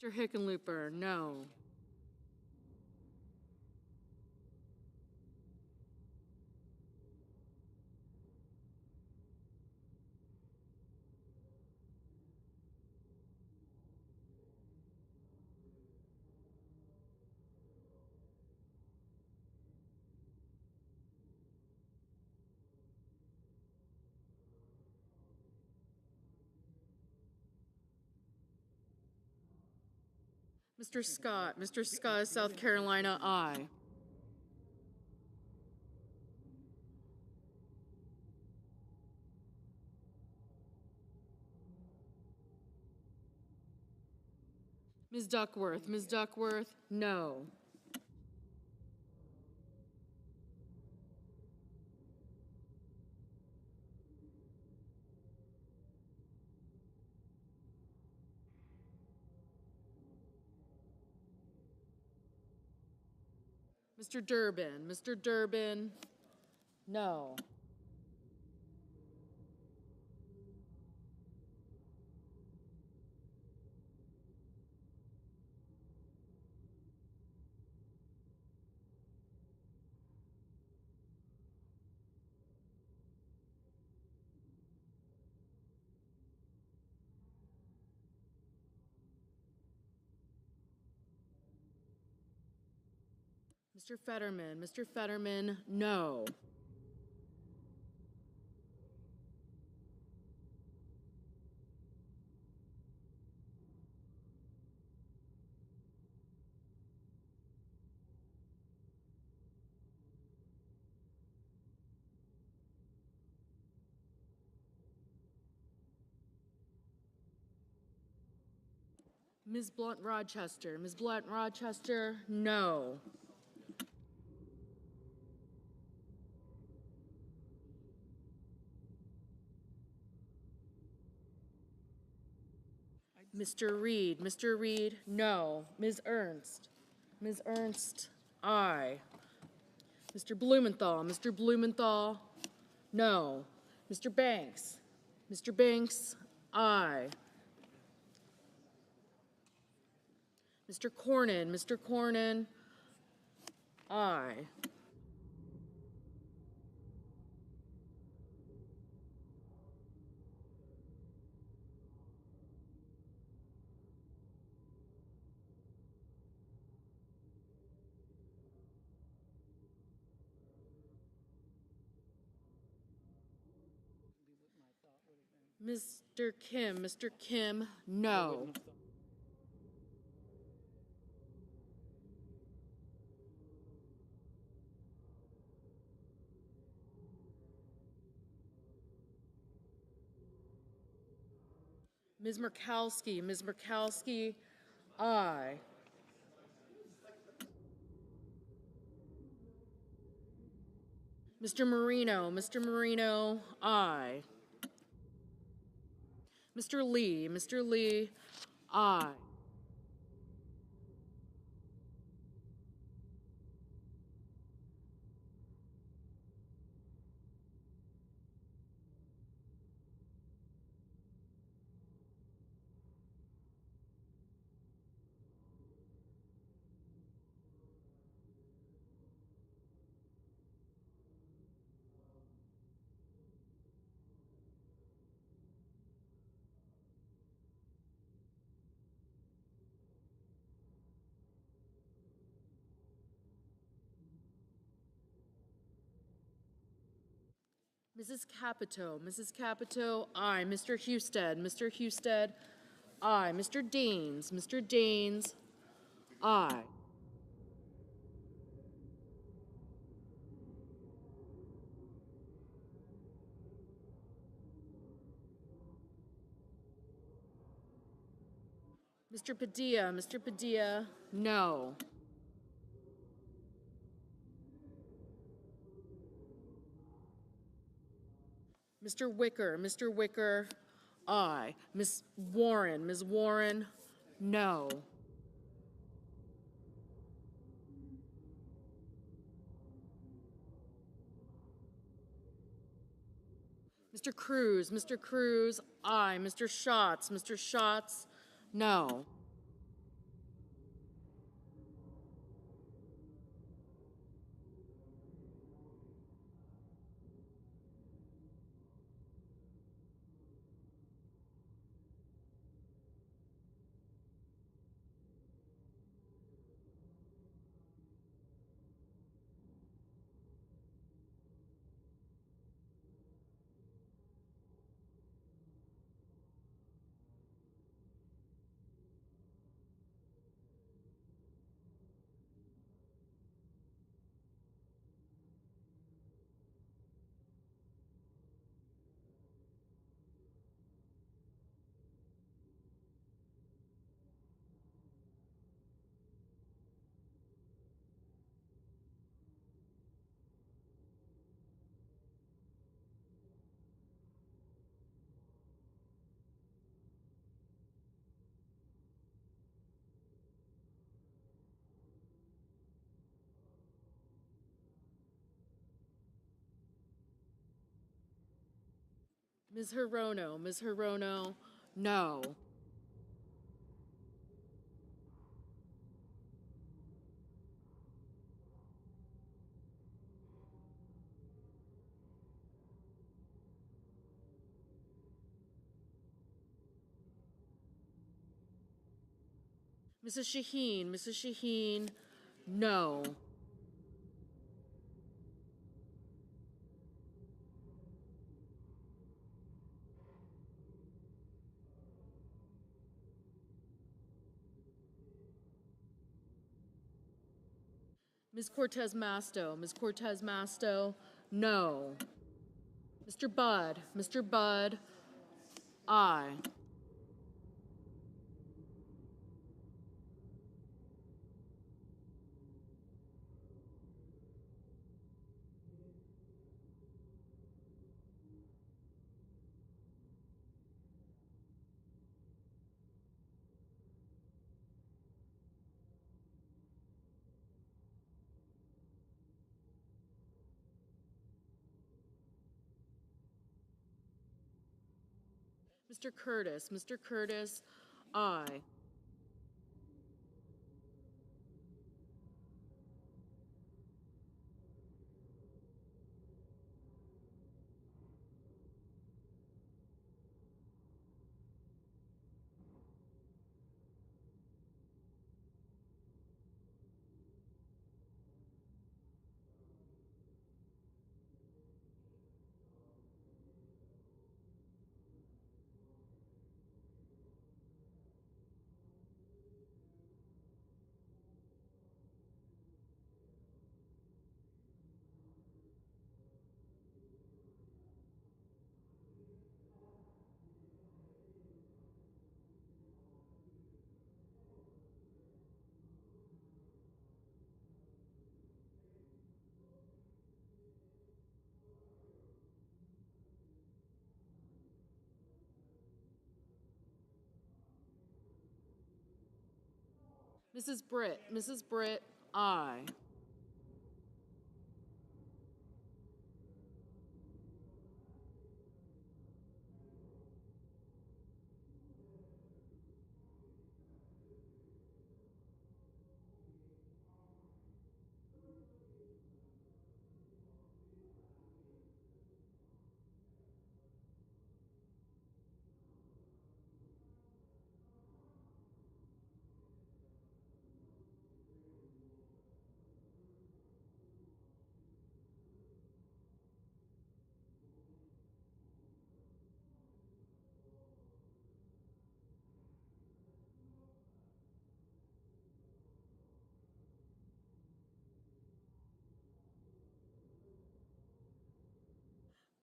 Mr. Hickenlooper, no. Mr. Scott. Mr. Scott, South Carolina, aye. Ms. Duckworth, Ms. Duckworth, no. Mr. Durbin, Mr. Durbin, no. Mr. Fetterman, no. Ms. Blunt Rochester, Ms. Blunt Rochester, no. Mr. Reed, no. Ms. Ernst, aye. Mr. Blumenthal, no. Mr. Banks, aye. Mr. Cornyn, aye. Mr. Kim, no. Ms. Murkowski, aye. Mr. Marino, aye. Mr. Lee, aye. Mrs. Capito, aye. Mr. Husted, aye. Mr. Daines, aye. Mr. Padilla, no. Mr. Wicker, aye. Ms. Warren, no. Mr. Cruz, aye. Mr. Schatz, no. Ms. Hirono, no. Mrs. Shaheen, no. Ms. Cortez Masto, no. Mr. Budd, aye. Mr. Curtis, aye. Mrs. Britt, aye.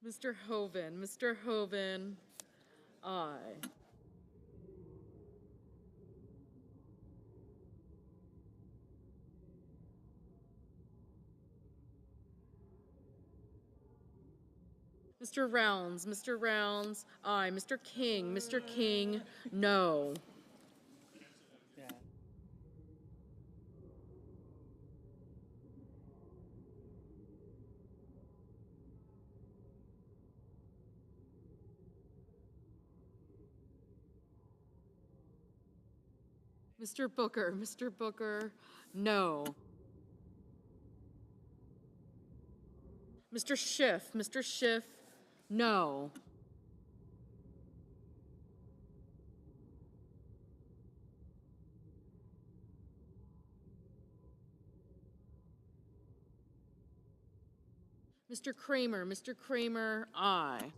Mr. Hoven, aye. Mr. Rounds, aye. Mr. King, no. Mr. Booker, no. Mr. Schiff, no. Mr. Kramer, aye.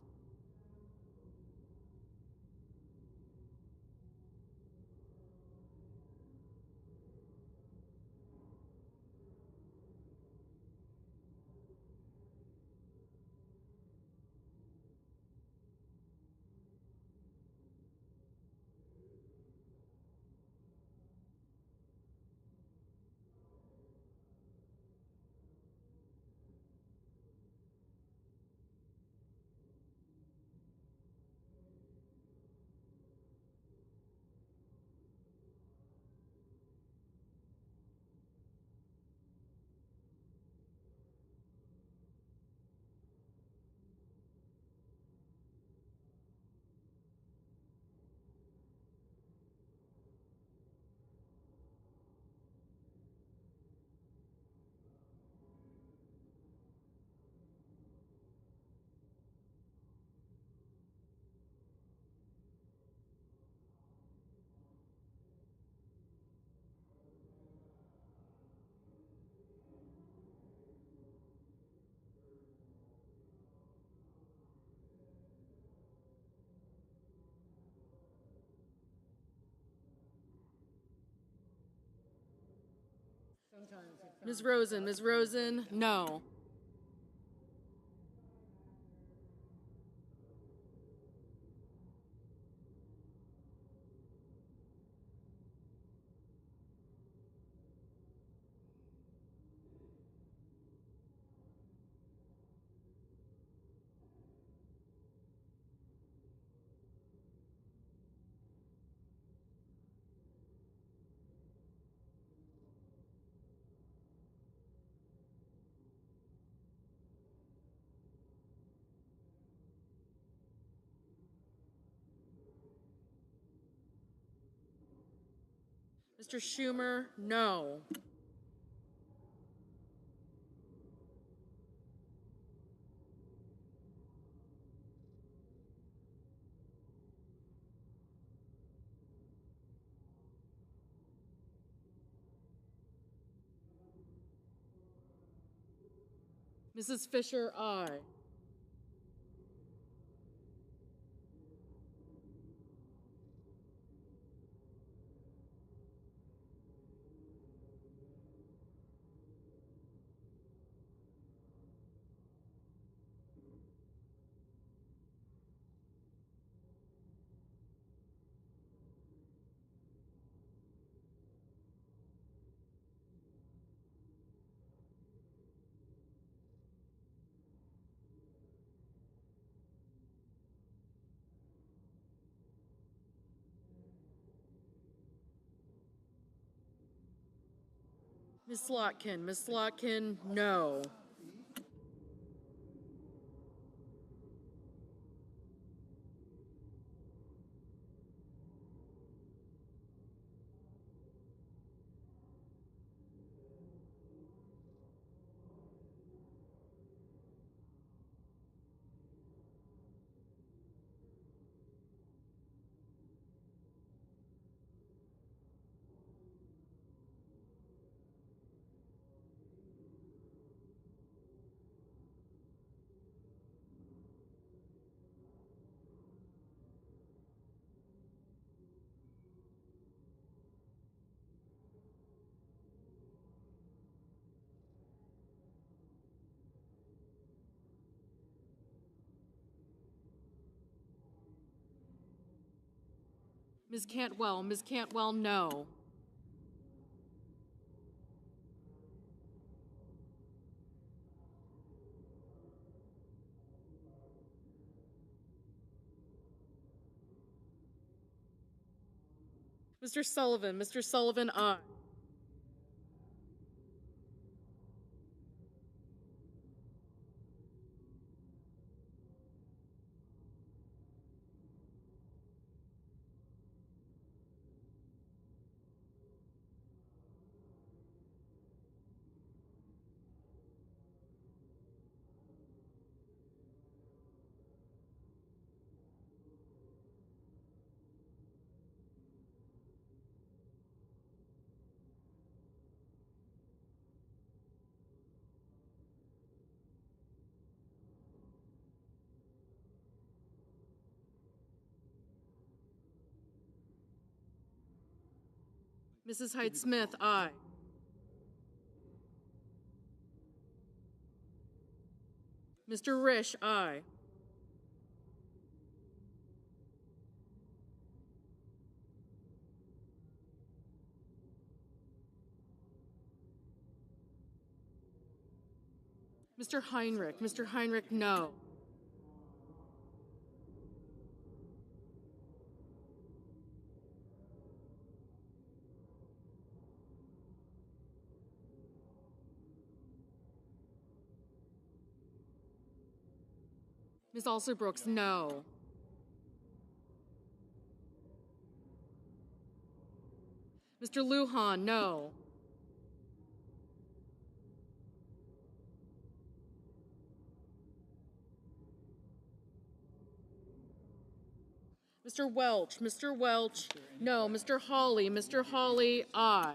Ms. Rosen, no. Mr. Schumer, no. Mrs. Fisher, aye. Ms. Slotkin, no. Ms. Cantwell, no. Mr. Sullivan, aye. Mrs. Hyde-Smith, aye. Mr. Risch, aye. Mr. Heinrich, no. Ms. Alsor-Brooks, no. Mr. Lujan, no. Mr. Welch, no. Mr. Hawley, aye.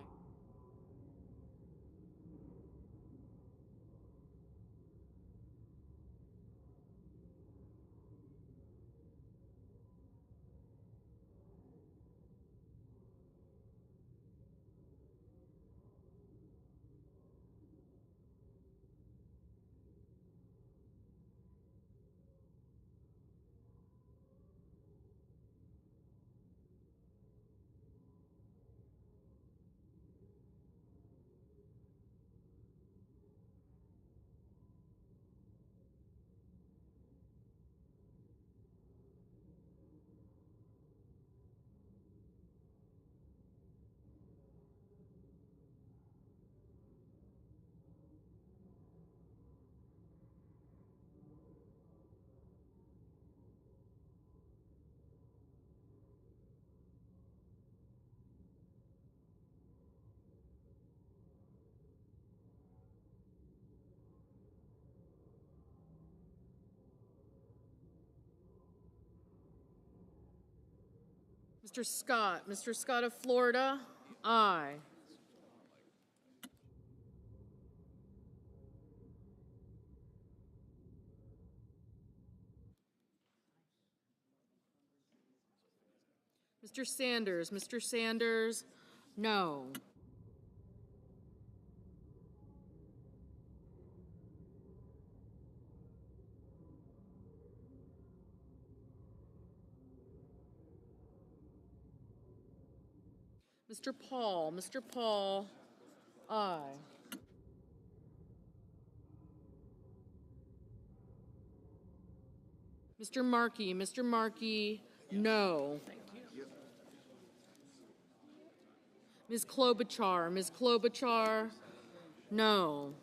Mr. Scott. Mr. Scott of Florida, aye. Mr. Sanders. Mr. Sanders, no. Mr. Paul. Mr. Paul, aye. Mr. Markey. Mr. Markey, no. Ms. Klobuchar. Ms. Klobuchar, no.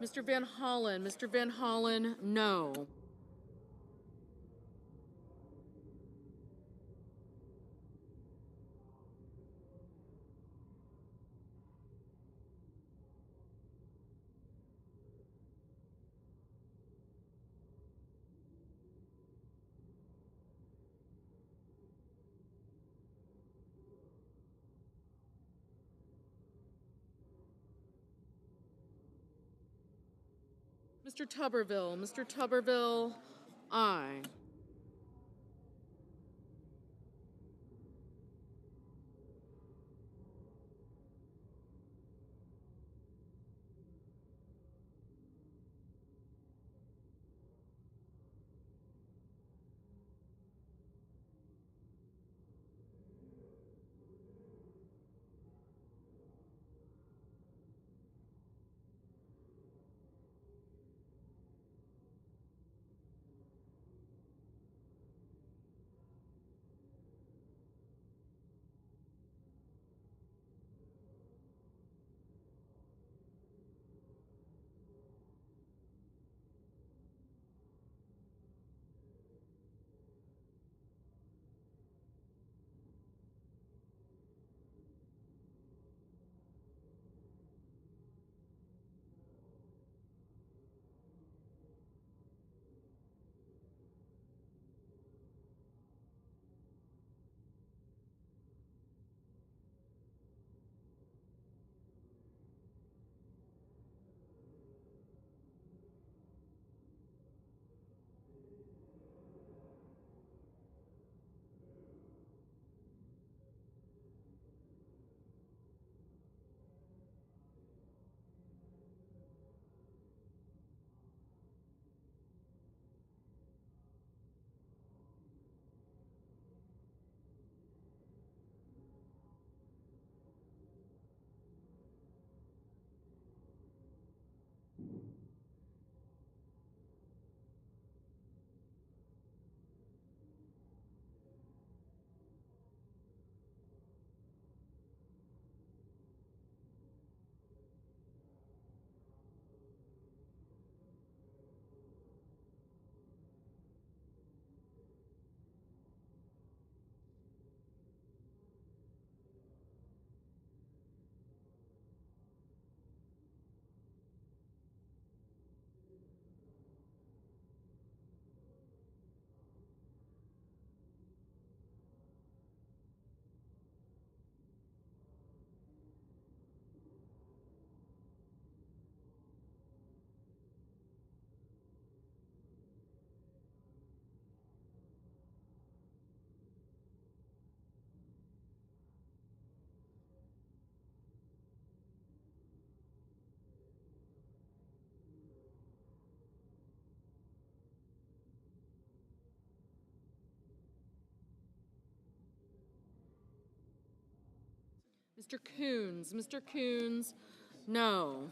Mr. Van Hollen. Mr. Van Hollen, no. Mr. Tuberville. Mr. Tuberville, aye. Mr. Coons. Mr. Coons, no.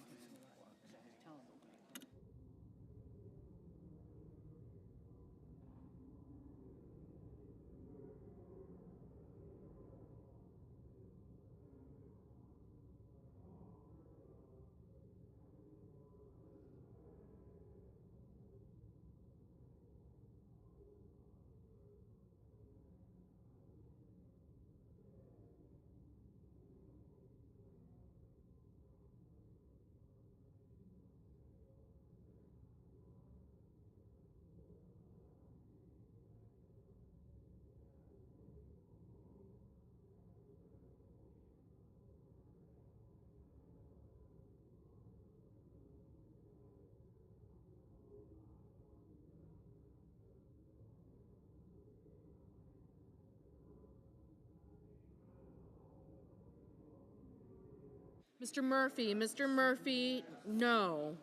Mr. Murphy, no.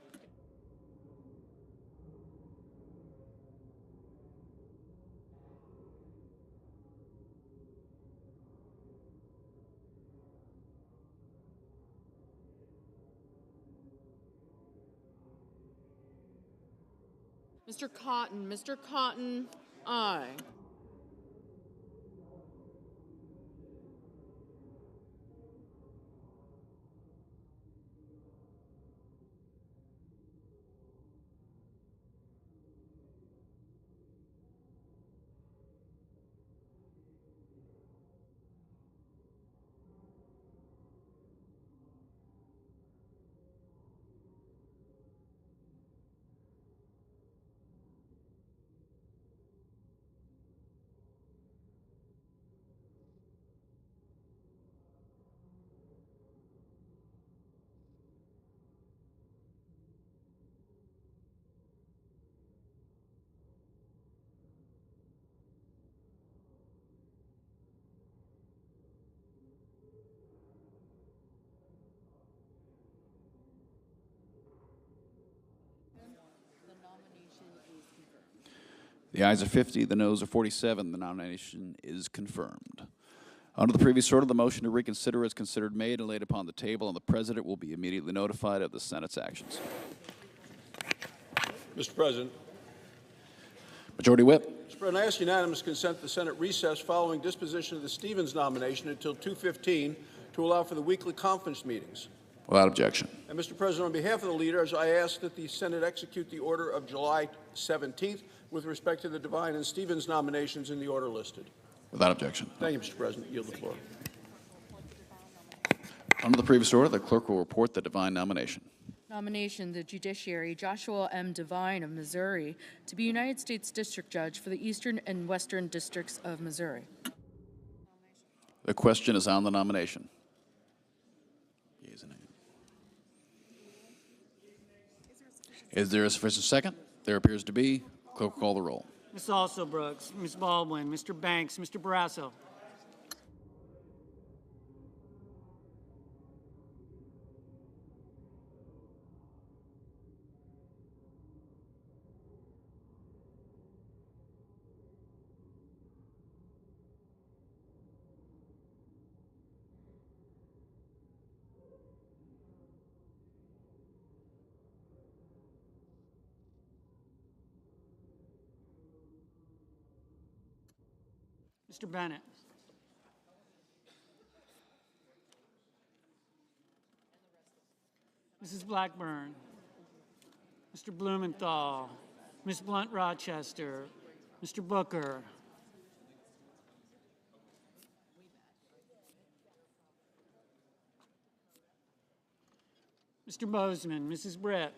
Mr. Cotton, aye. The ayes are 50, the noes are 47. The nomination is confirmed. Under the previous order, the motion to reconsider is considered made and laid upon the table, and the President will be immediately notified of the Senate's actions. Mr. President. Majority Whip. Mr. President, I ask unanimous consent the Senate recess following disposition of the Stevens nomination until 2:15 to allow for the weekly conference meetings. Without objection. And, Mr. President, on behalf of the leaders, I ask that the Senate execute the order of July 17th with respect to the Devine and Stevens nominations in the order listed. Without objection. Thank you, Mr. President. Yield the floor. Under the previous order, the clerk will report the Devine nomination. Nomination, the judiciary, Joshua M. Devine of Missouri, to be United States District Judge for the Eastern and Western Districts of Missouri. The question is on the nomination. Yeas and nays. Is there a sufficient second? There appears to be. Clerk will call the roll. Ms. Alsobrooks, Ms. Baldwin, Mr. Banks, Mr. Barrasso. Mr. Bennett. Mrs. Blackburn. Mr. Blumenthal. Ms. Blunt-Rochester. Mr. Booker. Mr. Bozeman. Mrs. Britt.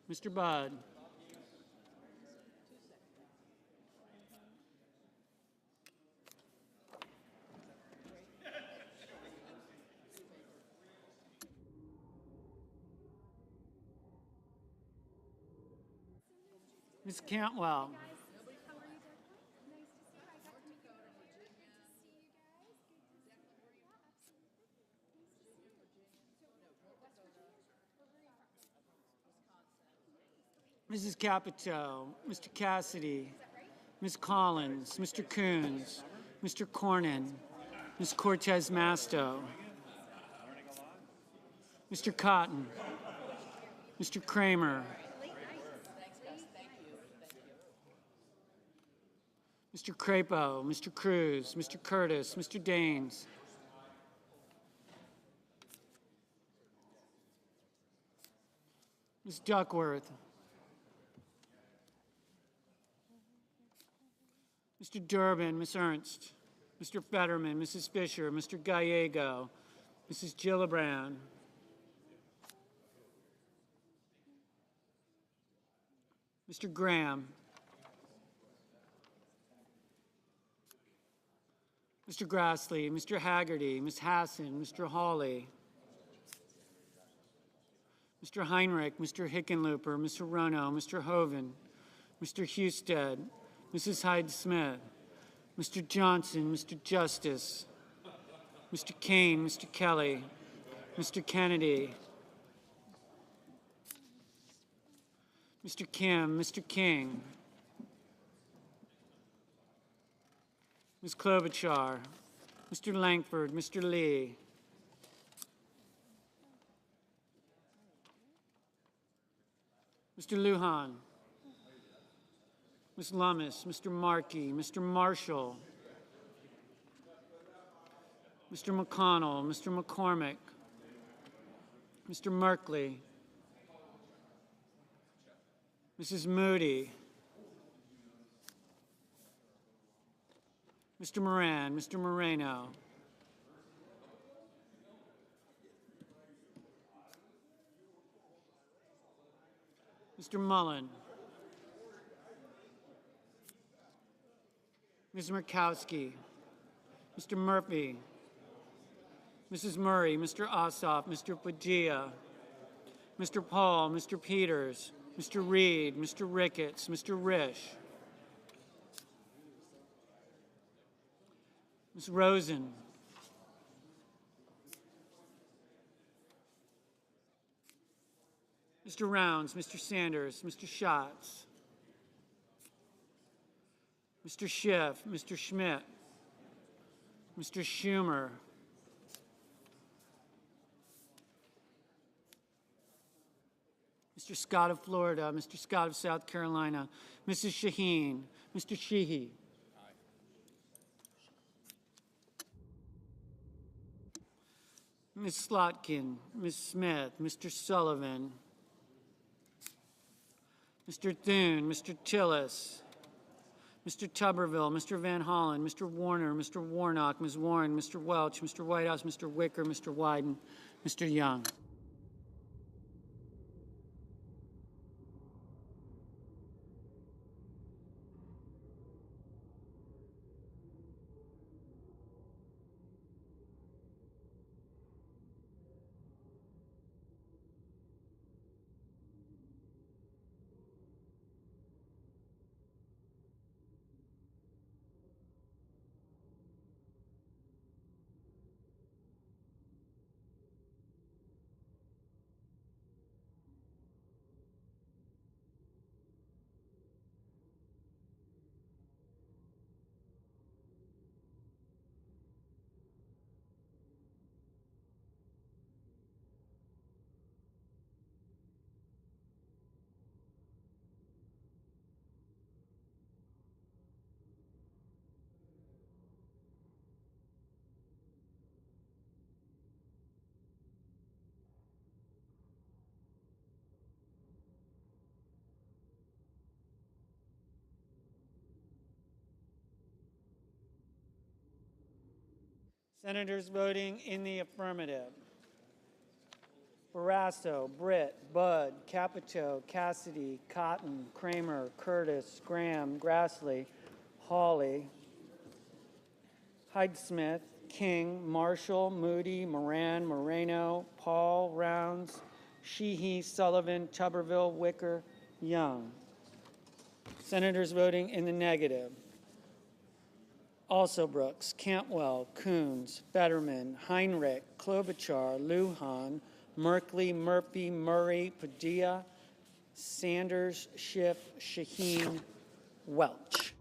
Mr. Budd. Ms. Cantwell. Mrs. Capito, Mr. Cassidy, Ms. Collins, Mr. Coons, Mr. Cornyn, Ms. Cortez Masto, Mr. Cotton, Mr. Kramer, Mr. Crapo, Mr. Cruz, Mr. Curtis, Mr. Daines, Ms. Duckworth, Mr. Durbin, Ms. Ernst, Mr. Fetterman, Mrs. Fisher, Mr. Gallego, Mrs. Gillibrand, Mr. Graham, Mr. Grassley, Mr. Haggerty, Ms. Hassan, Mr. Hawley, Mr. Heinrich, Mr. Hickenlooper, Mr. Rono, Mr. Hoven, Mr. Husted, Mrs. Hyde-Smith, Mr. Johnson, Mr. Justice, Mr. Kane, Mr. Kelly, Mr. Kennedy, Mr. Kim, Mr. King, Ms. Klobuchar, Mr. Langford, Mr. Lee, Mr. Lujan, Ms. Lummis, Mr. Markey, Mr. Marshall, Mr. McConnell, Mr. McCormick, Mr. Merkley, Mrs. Moody, Mr. Moran, Mr. Moreno, Mr. Mullen, Ms. Murkowski, Mr. Murphy, Mrs. Murray, Mr. Ossoff, Mr. Padilla, Mr. Paul, Mr. Peters, Mr. Reed, Mr. Ricketts, Mr. Risch, Ms. Rosen, Mr. Rounds, Mr. Sanders, Mr. Schatz, Mr. Schiff, Mr. Schmidt, Mr. Schumer, Mr. Scott of Florida, Mr. Scott of South Carolina, Mrs. Shaheen, Mr. Sheehy, Ms. Slotkin, Ms. Smith, Mr. Sullivan, Mr. Thune, Mr. Tillis, Mr. Tuberville, Mr. Van Hollen, Mr. Warner, Mr. Warnock, Ms. Warren, Mr. Welch, Mr. Whitehouse, Mr. Wicker, Mr. Wyden, Mr. Young. Senators voting in the affirmative: Barrasso, Britt, Budd, Capito, Cassidy, Cotton, Kramer, Curtis, Graham, Grassley, Hawley, Hyde-Smith, King, Marshall, Moody, Moran, Moreno, Paul, Rounds, Sheehy, Sullivan, Tuberville, Wicker, Young. Senators voting in the negative: Also Brooks, Cantwell, Coons, Fetterman, Heinrich, Klobuchar, Lujan, Merkley, Murphy, Murray, Padilla, Sanders, Schiff, Shaheen, Welch.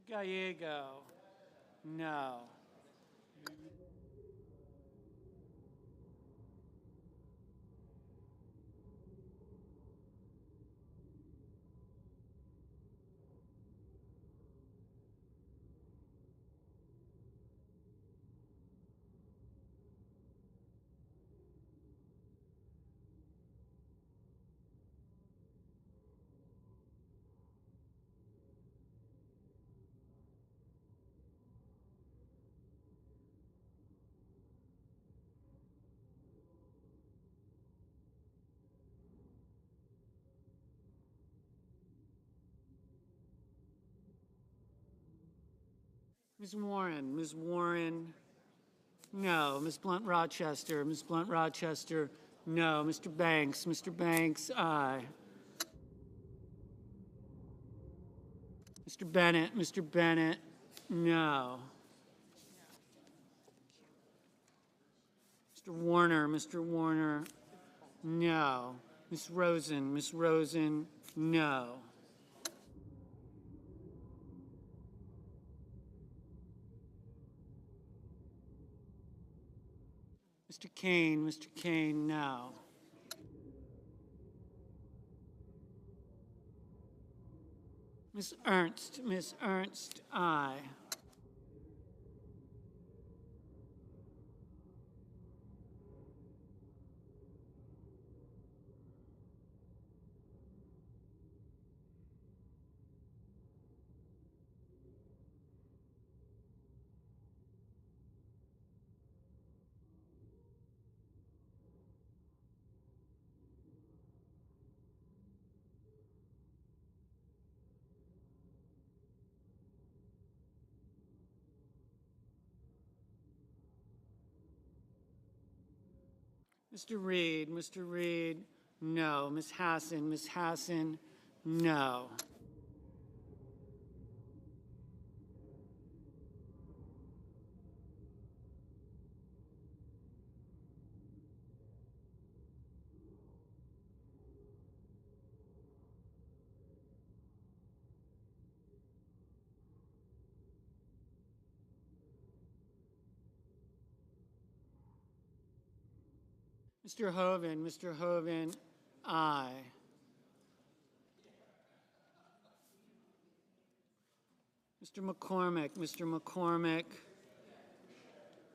Mr. Gallego, no. Ms. Warren, no. Ms. Blunt-Rochester, no. Mr. Banks, aye. Mr. Bennett, no. Mr. Warner, no. Ms. Rosen, no. Mr. Kane, no. Ms. Ernst, aye. Mr. Reed, no. Ms. Hassan, no. Mr. Hoven, aye. Mr. McCormick,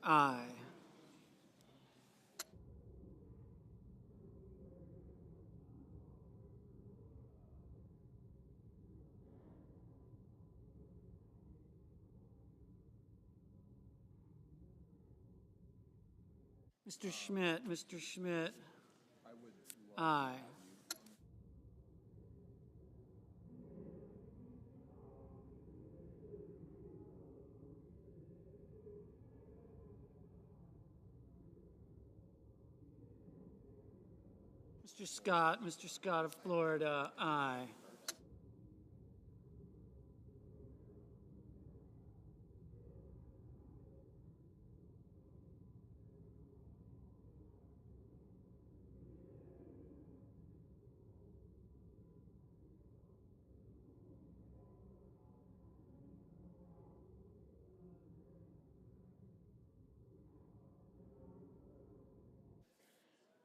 aye. Mr. Schmidt, aye. Mr. Scott of Florida, aye.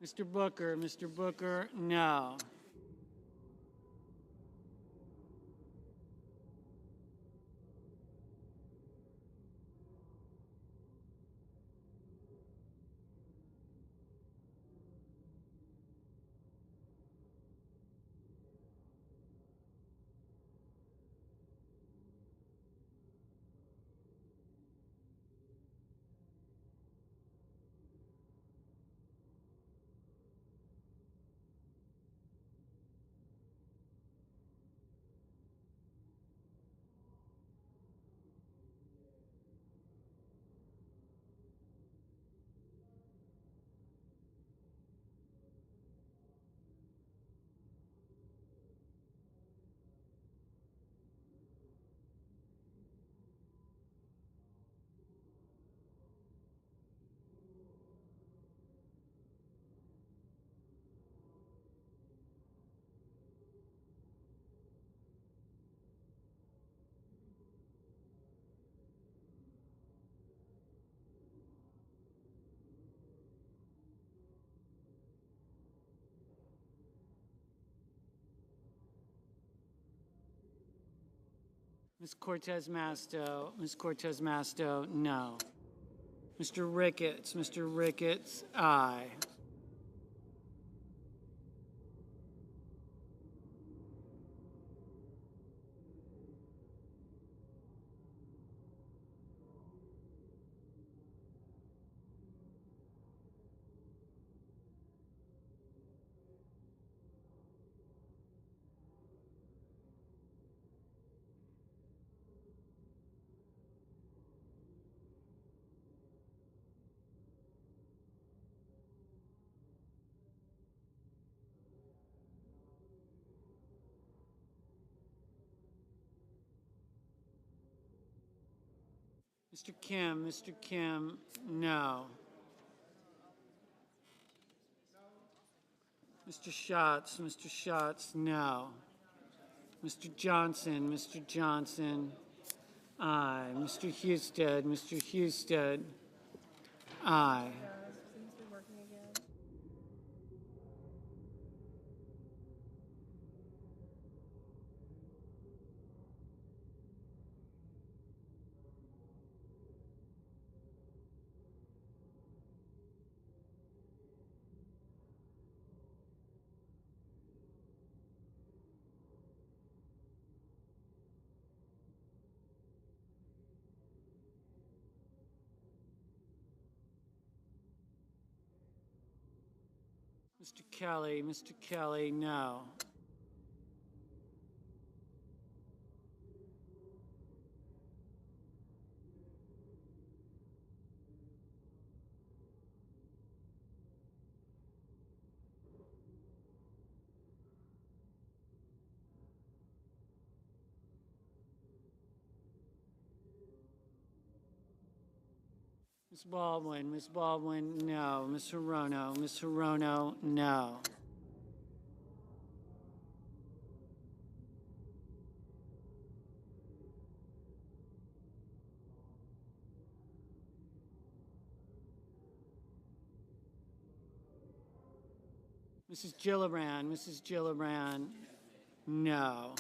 Mr. Booker, no. Ms. Cortez Masto, no. Mr. Ricketts, aye. Mr. Kim, no. Mr. Schatz, no. Mr. Johnson, aye. Mr. Husted, aye. Mr. Kelly, no. Ms. Baldwin, no. Ms. Hirono, no. Mrs. Gillibrand, no.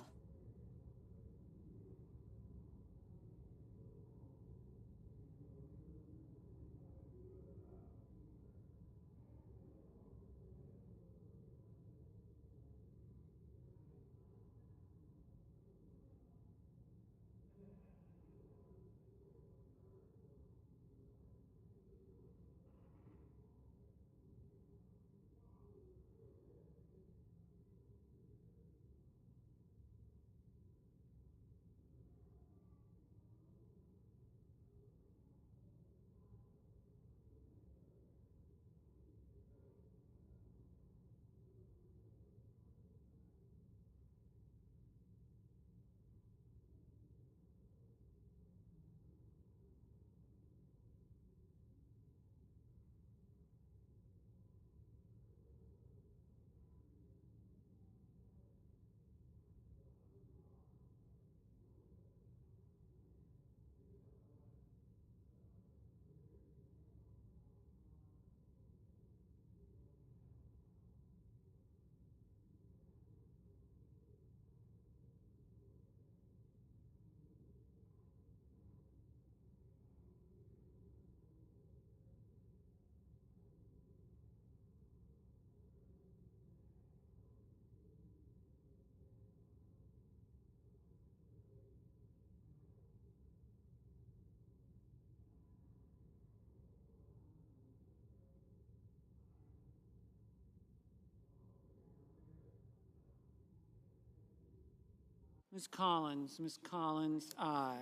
Ms. Collins, aye.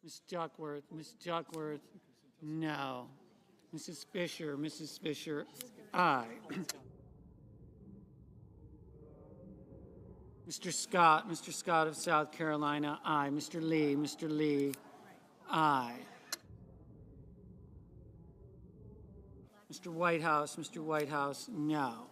Ms. Duckworth, no. Mrs. Fisher, aye. Mr. Scott of South Carolina, aye. Mr. Lee, aye. Mr. Whitehouse, no.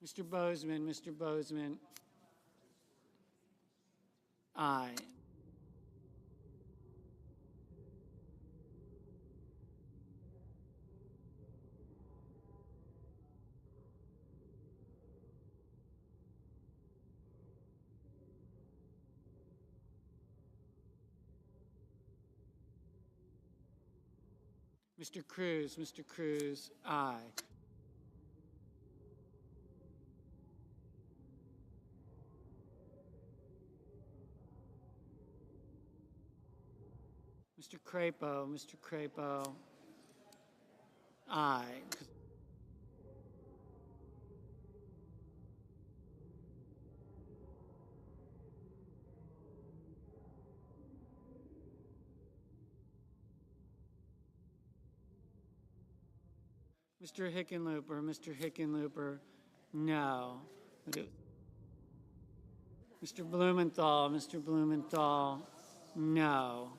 Mr. Bozeman. Aye. Mr. Cruz, aye. Mr. Crapo, aye. Mr. Hickenlooper, no. Mr. Blumenthal, no.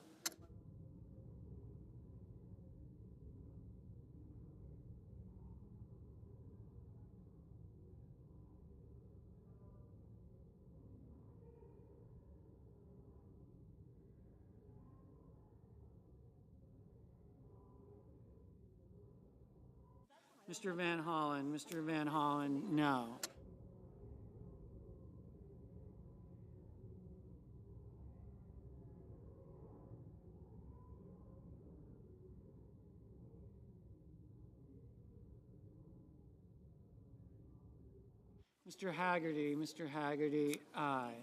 Mr. Van Hollen, no. Mr. Haggerty, aye.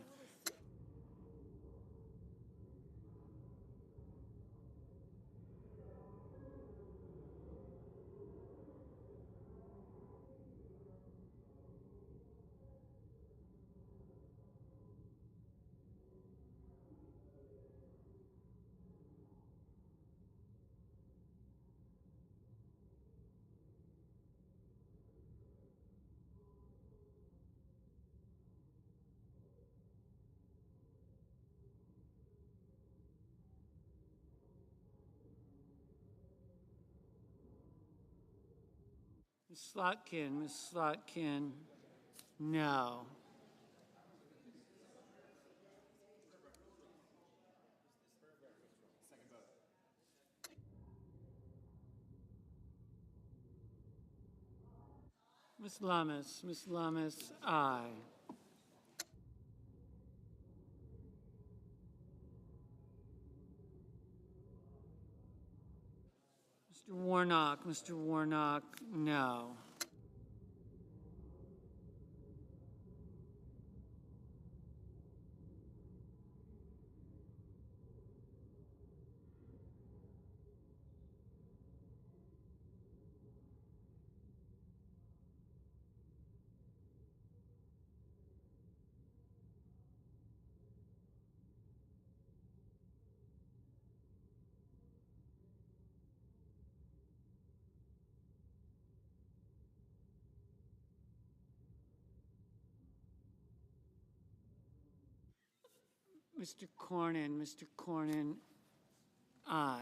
Ms. Slotkin, no. Ms. Lummis, aye. Mr. Warnock, no. Mr. Cornyn, aye.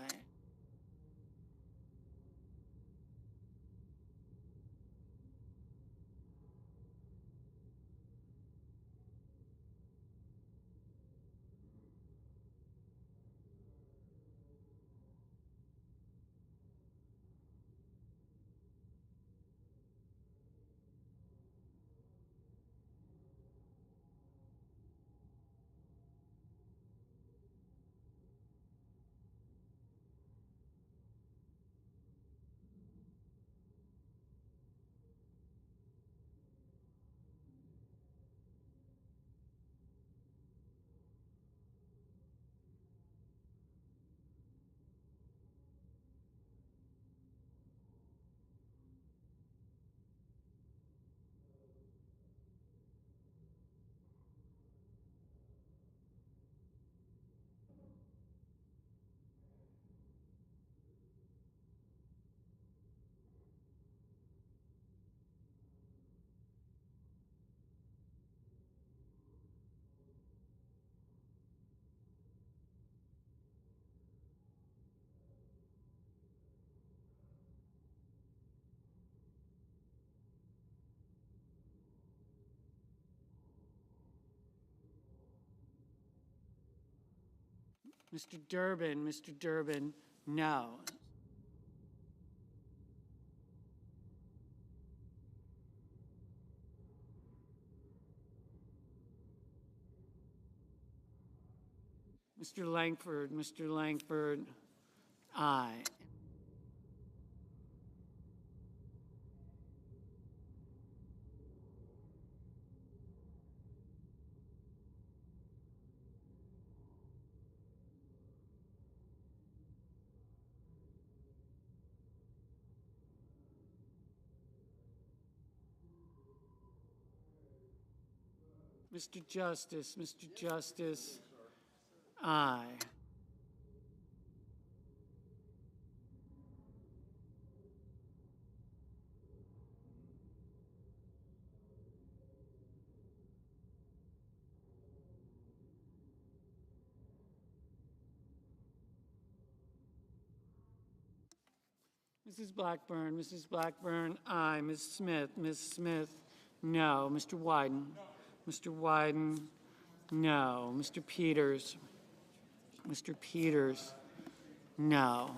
Mr. Durbin, no. Mr. Langford, aye. Mr. Justice, aye. Mrs. Blackburn, aye. Ms. Smith, no. Mr. Wyden, no. Mr. Peters, no.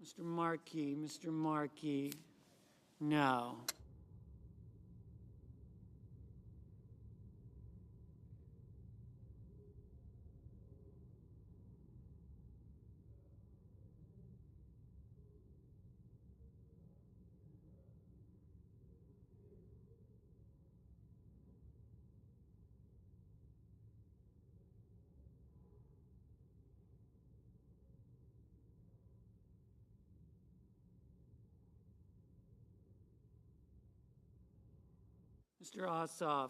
Mr. Markey, no.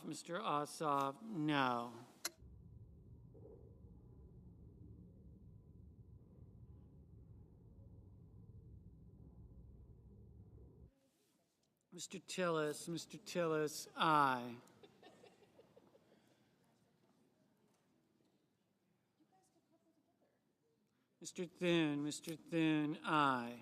Mr. Ossoff, no. Mr. Tillis, aye. Mr. Thune, aye.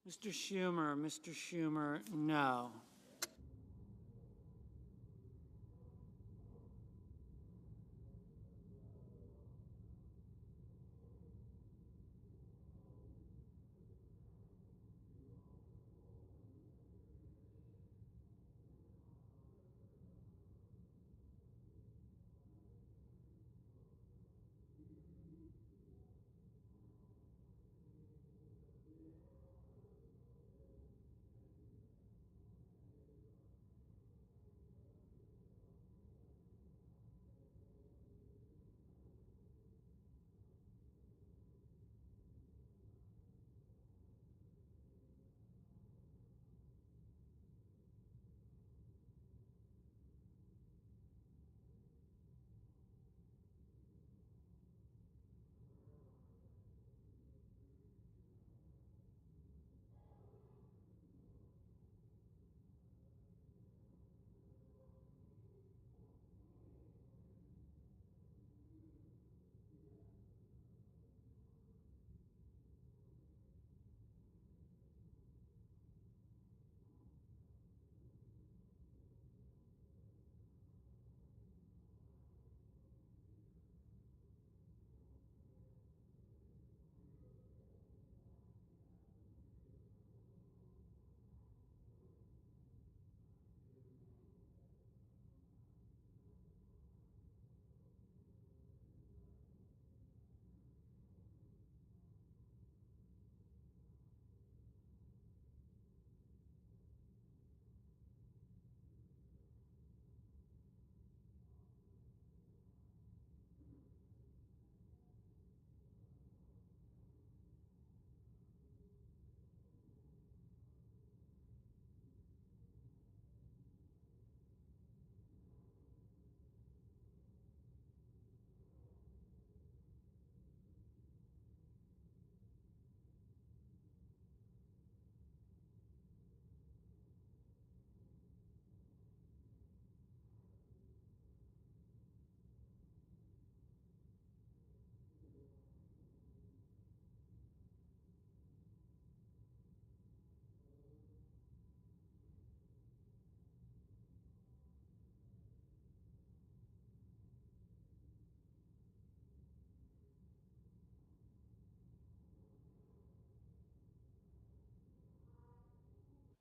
Mr. Schumer, no.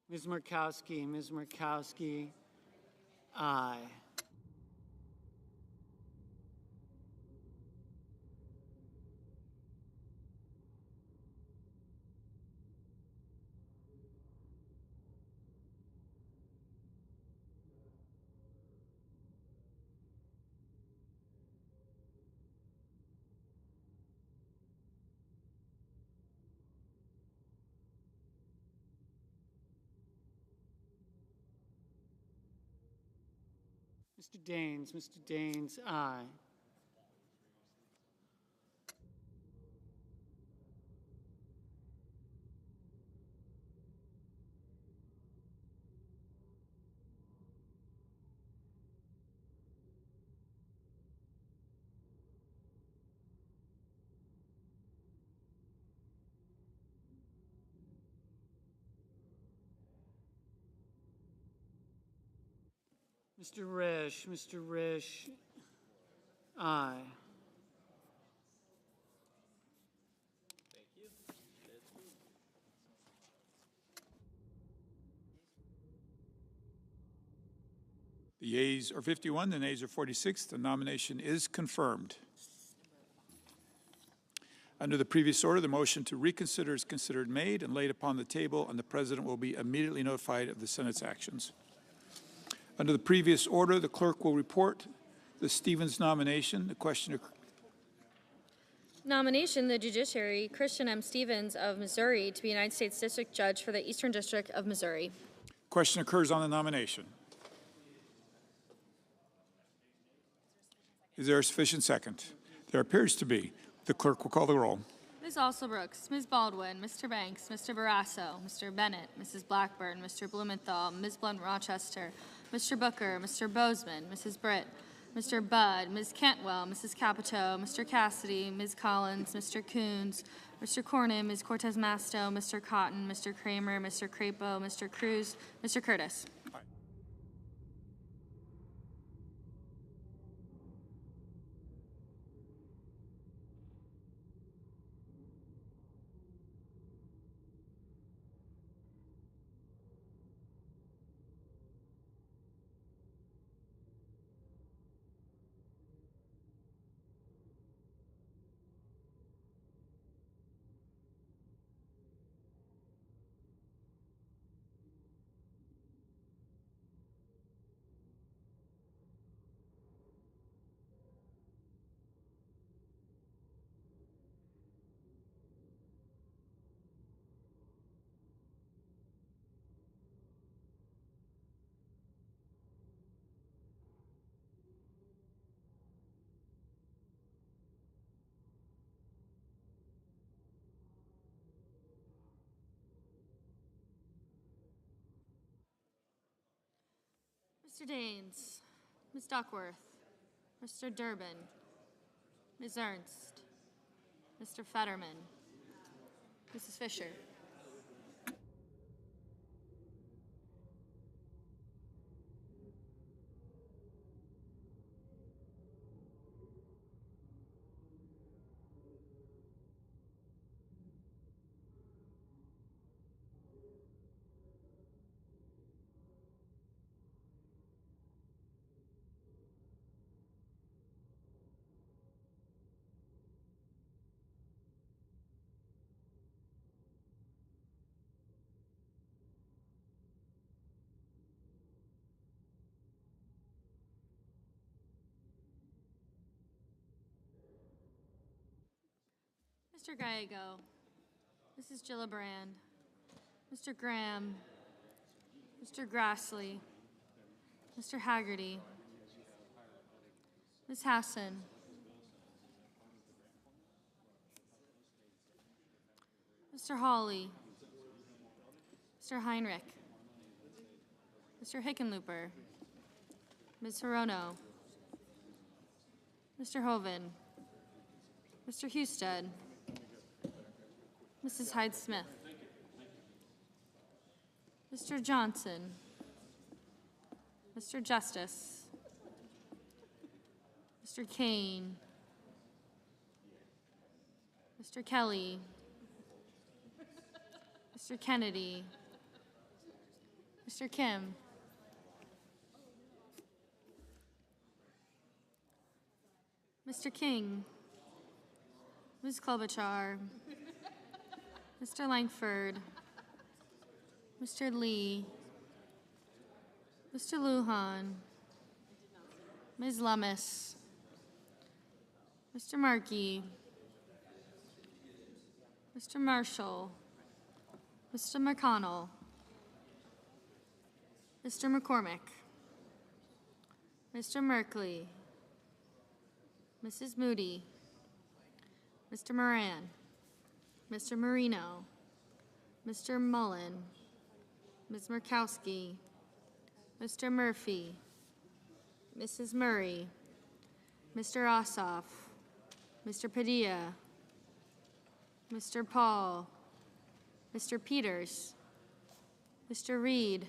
Ms. Murkowski, aye. Mr. Daines, aye. Mr. Risch, aye. The yeas are 51, the nays are 46. The nomination is confirmed. Under the previous order, the motion to reconsider is considered made and laid upon the table, and the President will be immediately notified of the Senate's actions. Under the previous order, the clerk will report the Stevens nomination. The question Nomination, the judiciary, Christian M. Stevens of Missouri to be United States District Judge for the Eastern District of Missouri. Question occurs on the nomination. Is there a sufficient second? There appears to be. The clerk will call the roll. Ms. Alsobrooks, Ms. Baldwin, Mr. Banks, Mr. Barrasso, Mr. Bennett, Mrs. Blackburn, Mr. Blumenthal, Ms. Blunt-Rochester, Mr. Booker, Mr. Bozeman, Mrs. Britt, Mr. Budd, Ms. Cantwell, Mrs. Capito, Mr. Cassidy, Ms. Collins, Mr. Coons, Mr. Cornyn, Ms. Cortez Masto, Mr. Cotton, Mr. Kramer, Mr. Crapo, Mr. Cruz, Mr. Curtis. Mr. Daines, Ms. Duckworth, Mr. Durbin, Ms. Ernst, Mr. Fetterman, Mrs. Fisher. Mr. Gallego, Mrs. Gillibrand, Mr. Graham, Mr. Grassley, Mr. Haggerty, Ms. Hassan, Mr. Hawley, Mr. Heinrich, Mr. Hickenlooper, Ms. Hirono, Mr. Hoven, Mr. Husted, Mrs. Hyde-Smith, Mr. Johnson, Mr. Justice, Mr. Kane, Mr. Kelly, Mr. Kennedy, Mr. Kim. Mr. King. Ms. Klobuchar. Mr. Langford. Mr. Lee. Mr. Lujan. Ms. Lummis. Mr. Markey. Mr. Marshall. Mr. McConnell. Mr. McCormick. Mr. Merkley. Mrs. Moody. Mr. Moran. Mr. Marino. Mr. Mullen. Ms. Murkowski. Mr. Murphy. Mrs. Murray. Mr. Ossoff. Mr. Padilla. Mr. Paul. Mr. Peters. Mr. Reed.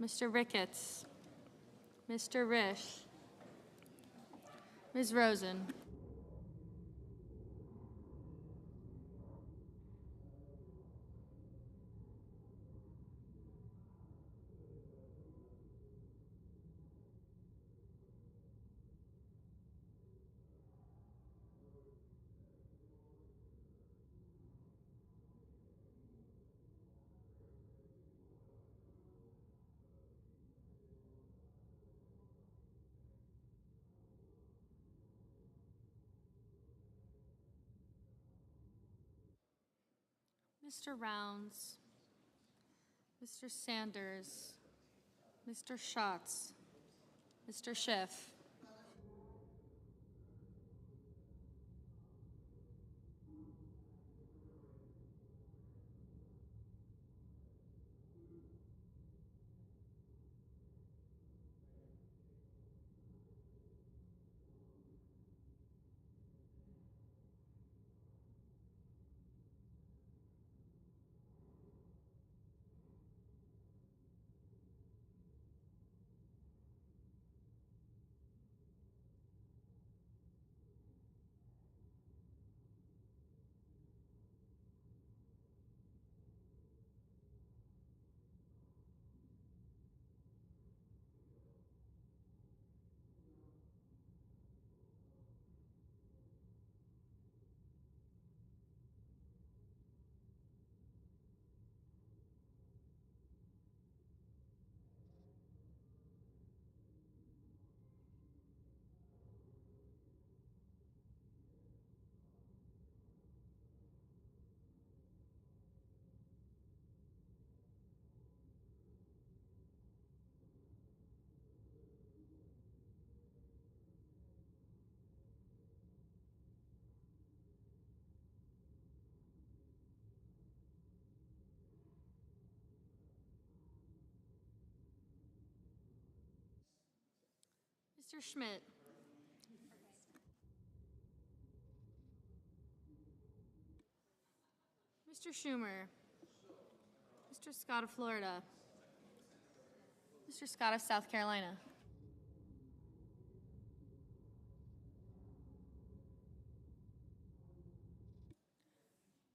Mr. Ricketts. Mr. Risch. Ms. Rosen. Mr. Rounds, Mr. Sanders, Mr. Schatz, Mr. Schiff. Mr. Schmidt. Mr. Schumer. Mr. Scott of Florida. Mr. Scott of South Carolina.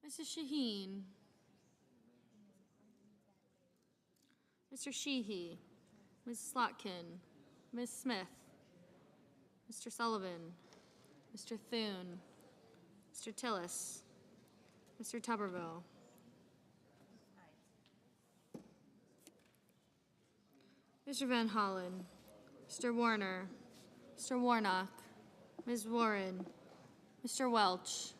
Mrs. Shaheen. Mr. Sheehy. Ms. Slotkin. Ms. Smith. Mr. Sullivan. Mr. Thune. Mr. Tillis. Mr. Tuberville. Mr. Van Hollen. Mr. Warner. Mr. Warnock. Ms. Warren. Mr. Welch.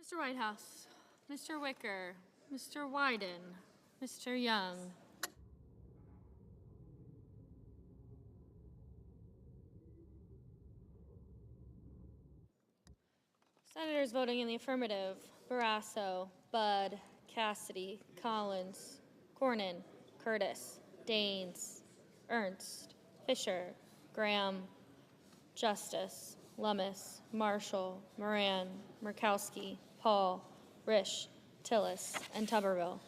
Mr. Whitehouse, Mr. Wicker, Mr. Wyden, Mr. Young. Senators voting in the affirmative: Barrasso, Budd, Cassidy, Collins, Cornyn, Curtis, Daines, Ernst, Fisher, Graham, Justice, Lummis, Marshall, Moran, Murkowski, Paul, Risch, Tillis, and Tuberville.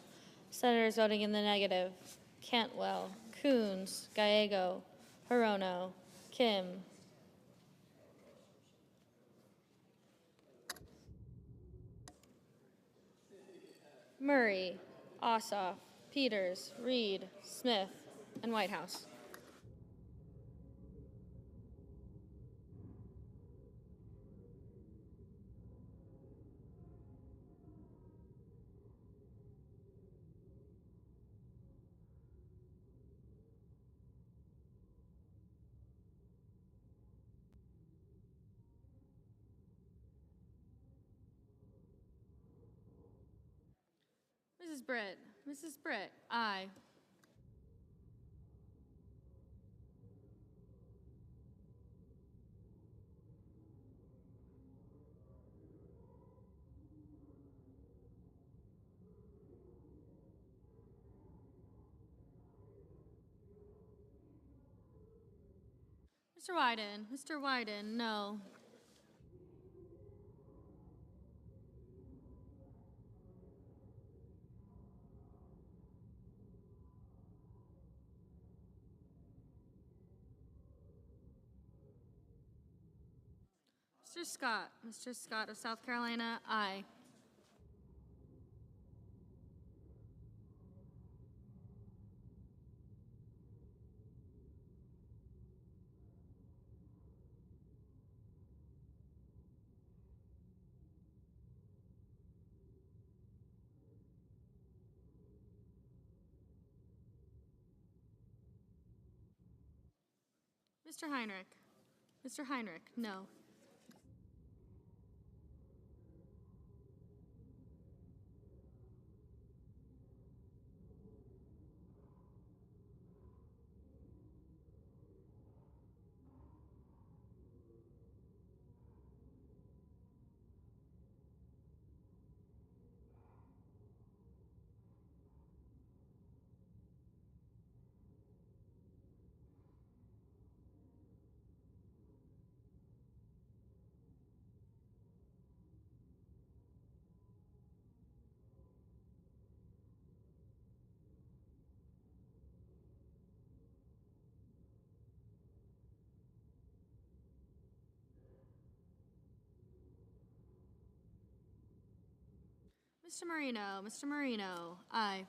Senators voting in the negative: Cantwell, Coons, Gallego, Hirono, Kim, Murray, Ossoff, Peters, Reed, Smith, and Whitehouse. Mrs. Britt, aye. Mr. Wyden, no. Mr. Scott of South Carolina, aye. Mr. Heinrich, no. Mr. Marino, aye.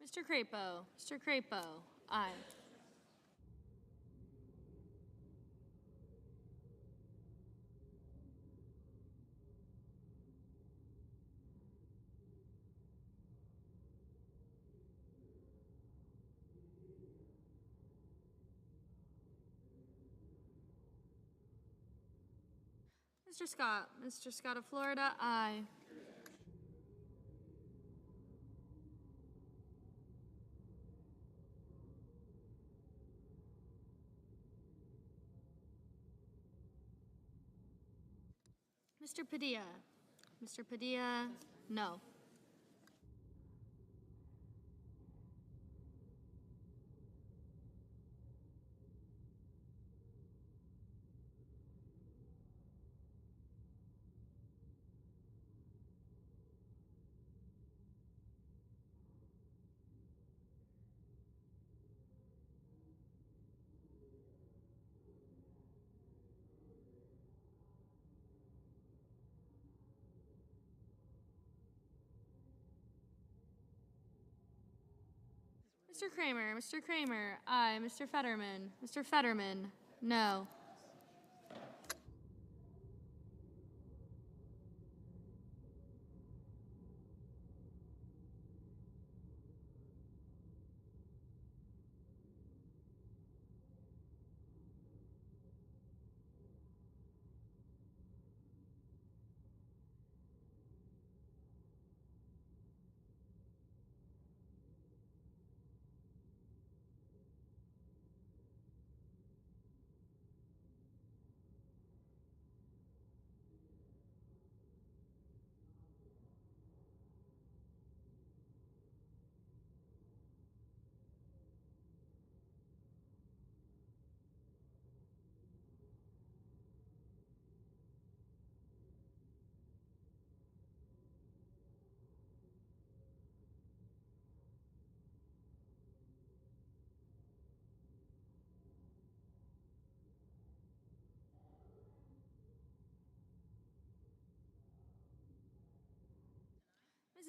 Mr. Crapo, aye. Mr. Scott of Florida, aye. Mr. Padilla, no. Mr. Kramer, aye. Mr. Fetterman, no.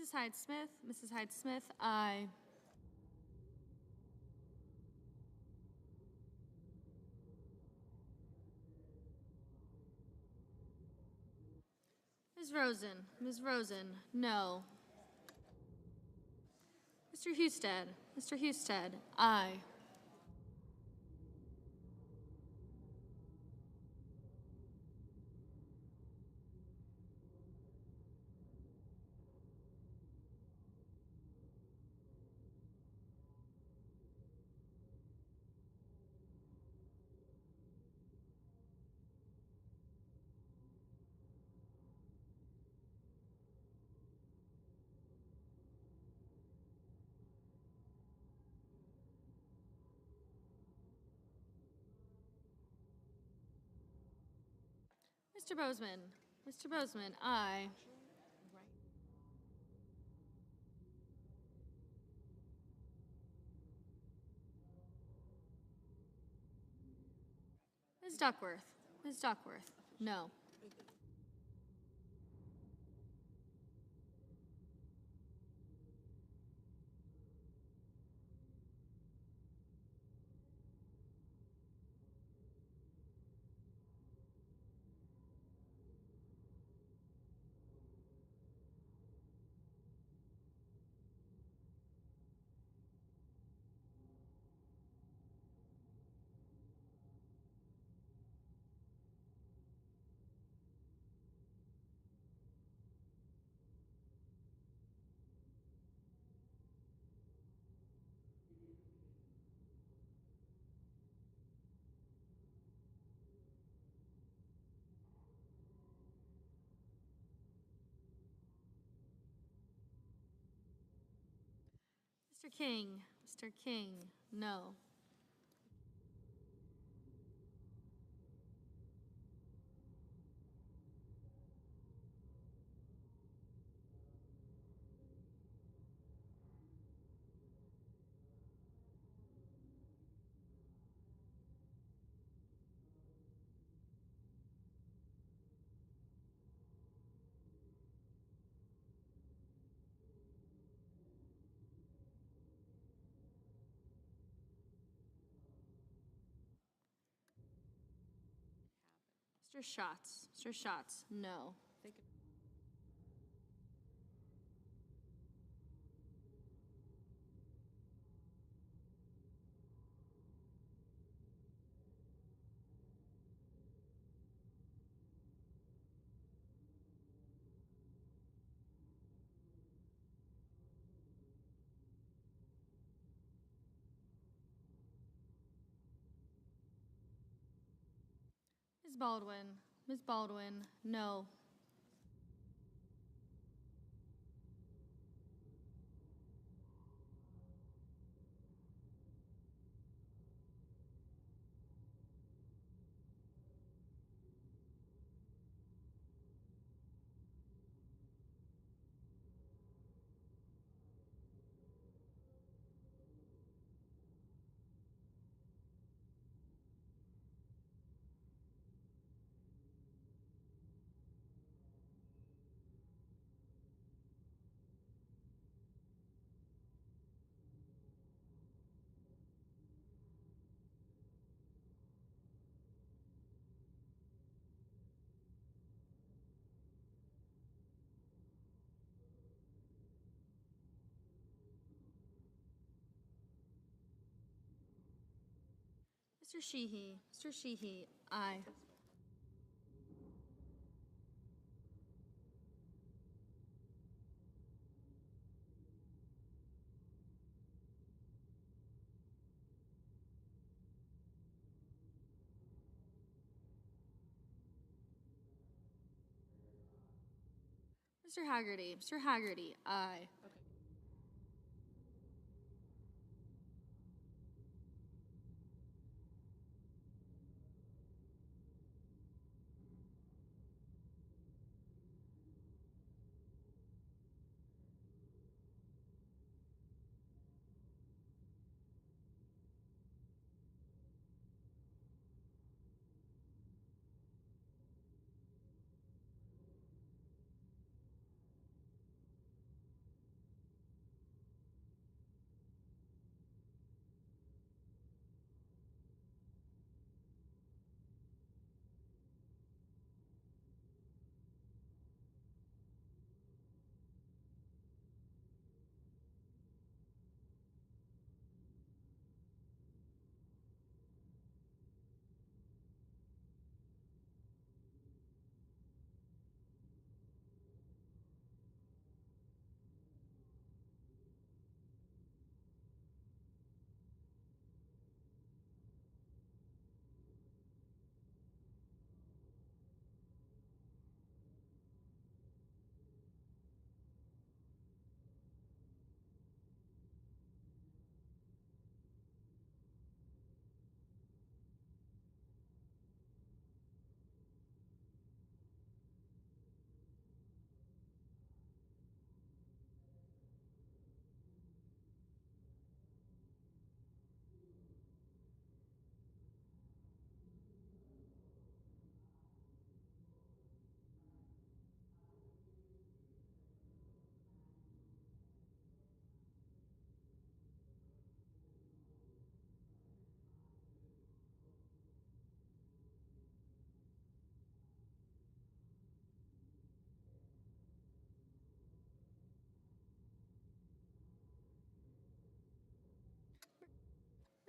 Mrs. Hyde-Smith, Mrs. Hyde-Smith, aye. Ms. Rosen, no. Mr. Husted, aye. Mr. Bozeman, aye. Ms. Duckworth, no. Mr. King, no. Mr. Schatz, no. Ms. Baldwin, no. Mr. Sheehy, aye. Mr. Haggerty, aye.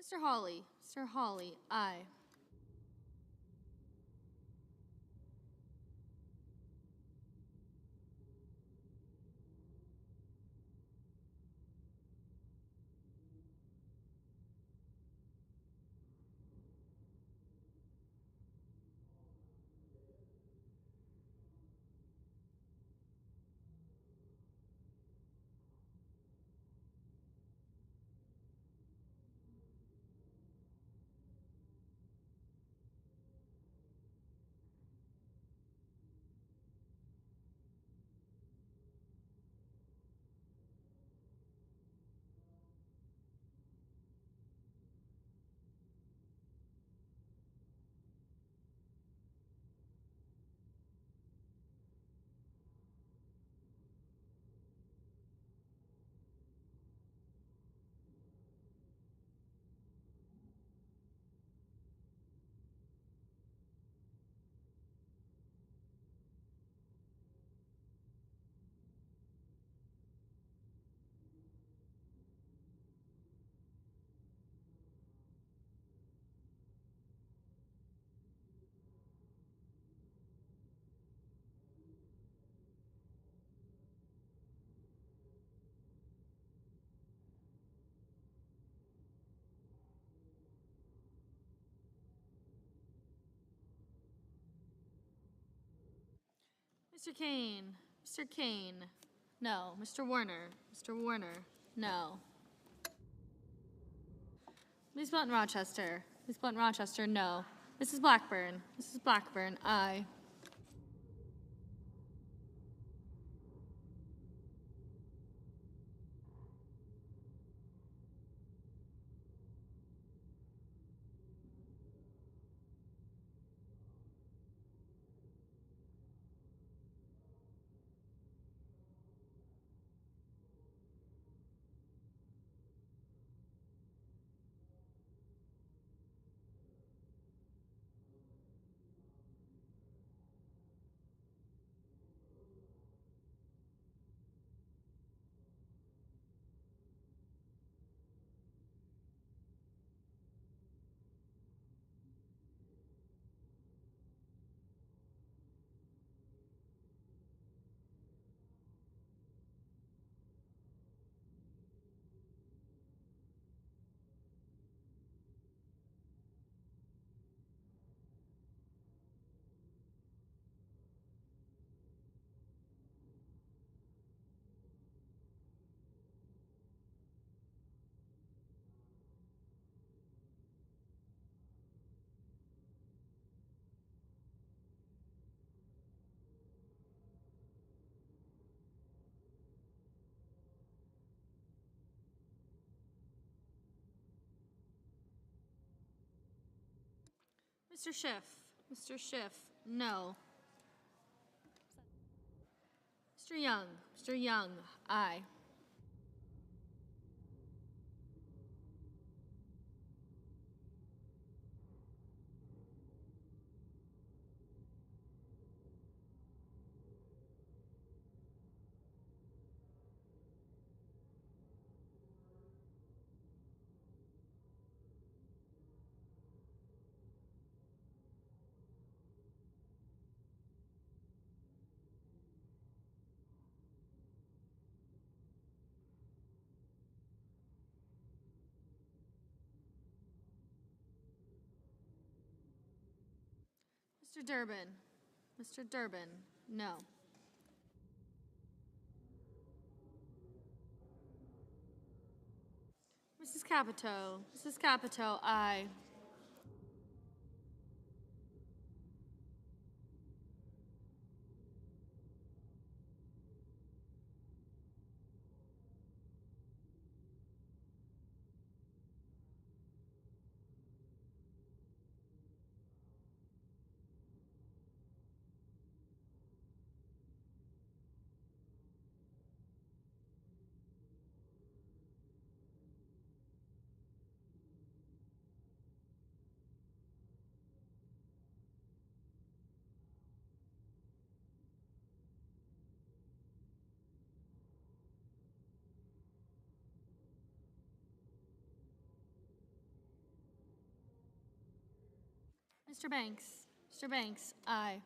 Mr. Hawley. Mr. Hawley, aye. Mr. Kane. Mr. Kane, no. Mr. Warner. Mr. Warner, no. Ms. Blunt Rochester. Ms. Blunt Rochester, no. Mrs. Blackburn. Mrs. Blackburn, aye. Mr. Schiff. Mr. Schiff, no. Mr. Young. Mr. Young, aye. Mr. Durbin. Mr. Durbin, no. Mrs. Capito. Mrs. Capito, aye. Mr. Banks. Mr. Banks, aye.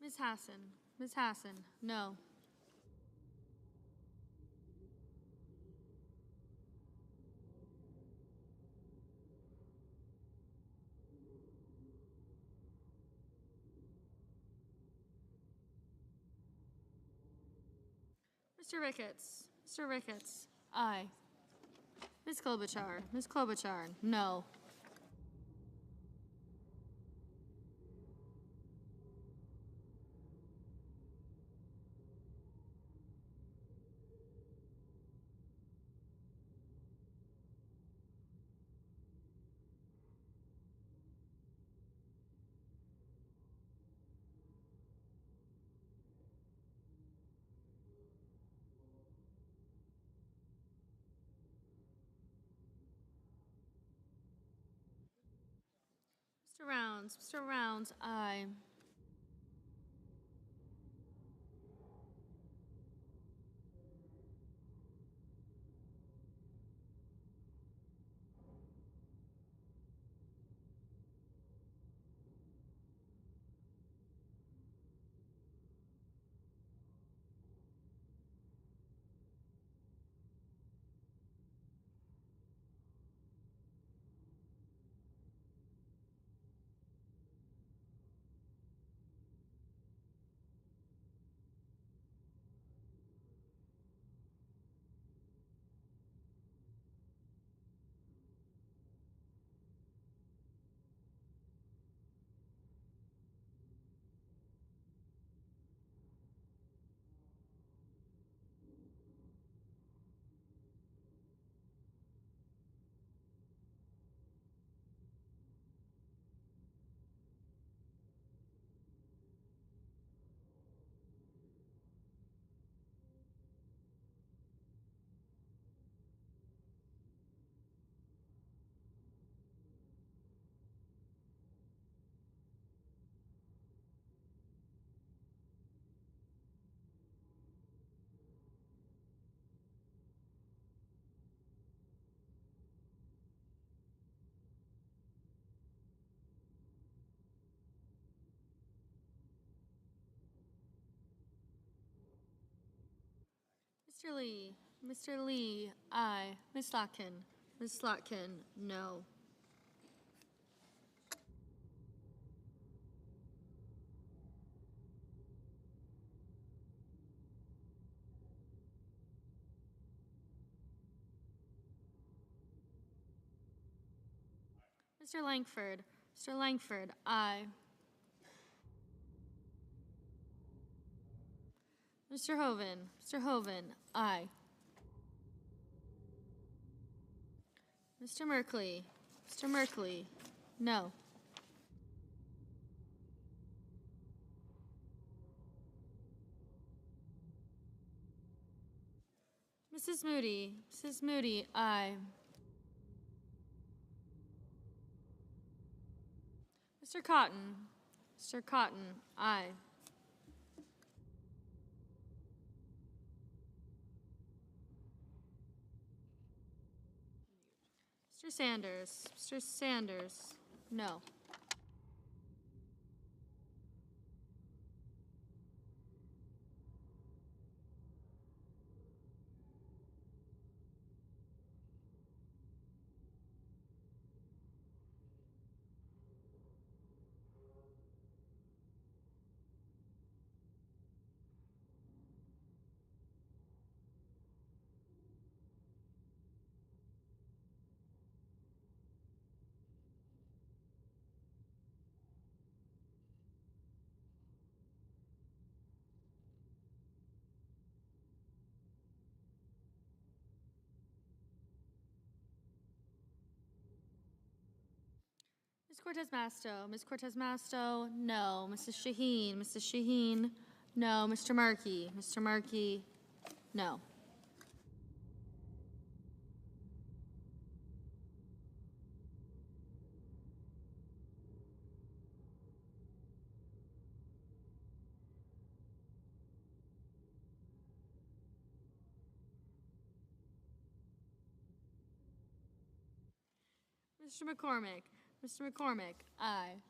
Ms. Hassan. Ms. Hassan, no. Mr. Ricketts. Mr. Ricketts, aye. Ms. Klobuchar. Ms. Klobuchar, no. Mr. Rounds, aye. Mr. Lee. Mr. Lee, aye. Ms. Slotkin. Ms. Slotkin, no. Mr. Langford. Mr. Langford, aye. Mr. Hoven. Mr. Hoven, aye. Mr. Merkley. Mr. Merkley, no. Mrs. Moody. Mrs. Moody, aye. Mr. Cotton. Mr. Cotton, aye. Mr. Sanders. Mr. Sanders, no. Ms. Cortez Masto. Ms. Cortez Masto, no. Mrs. Shaheen. Mrs. Shaheen, No. Mr. Markey? Mr. Markey? No. Mr. McCormick? Mr. McCormick? Aye.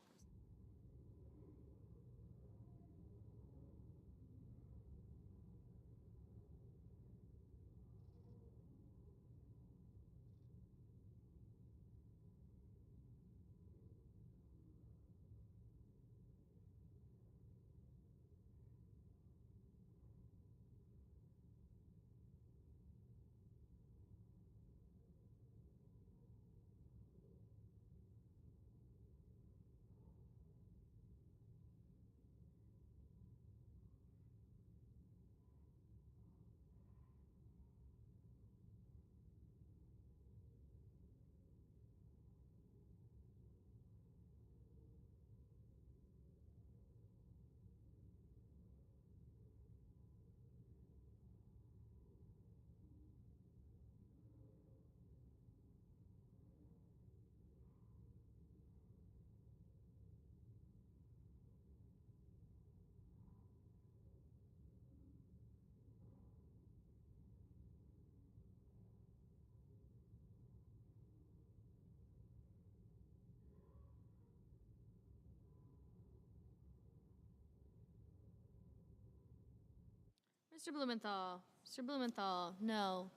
Mr. Blumenthal? Mr. Blumenthal? No.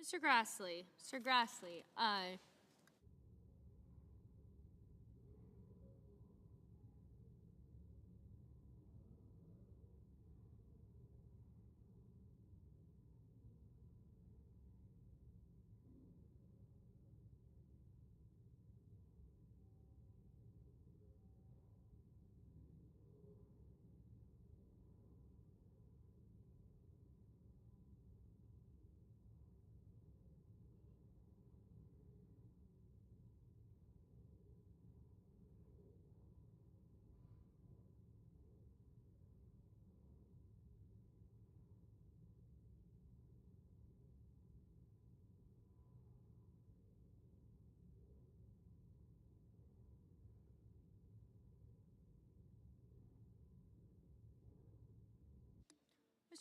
Mr. Grassley? Mr. Grassley? Aye.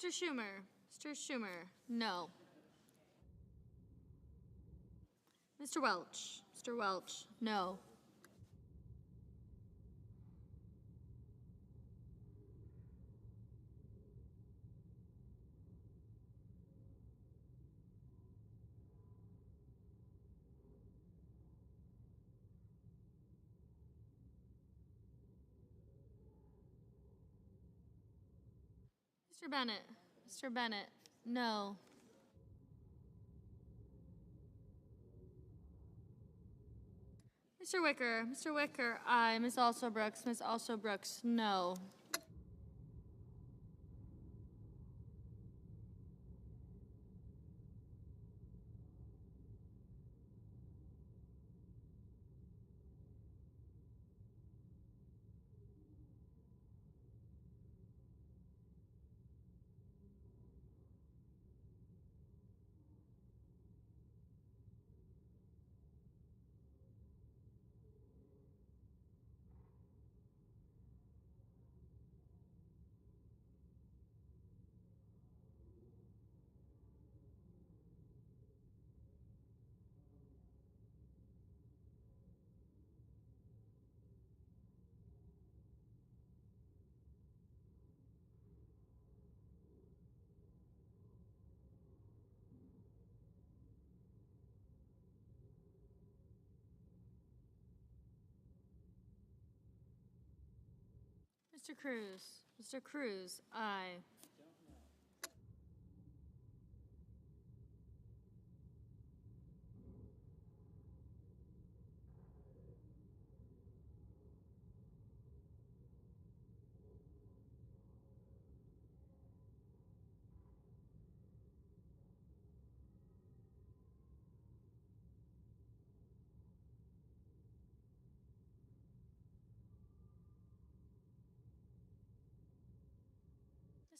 Mr. Schumer? Mr. Schumer? No. Mr. Welch? Mr. Welch? No. Mr. Bennett? Mr. Bennett? No. Mr. Wicker? Mr. Wicker? Aye. Ms. Also Brooks? Ms. Also Brooks? No. Mr. Cruz. Mr. Cruz, aye.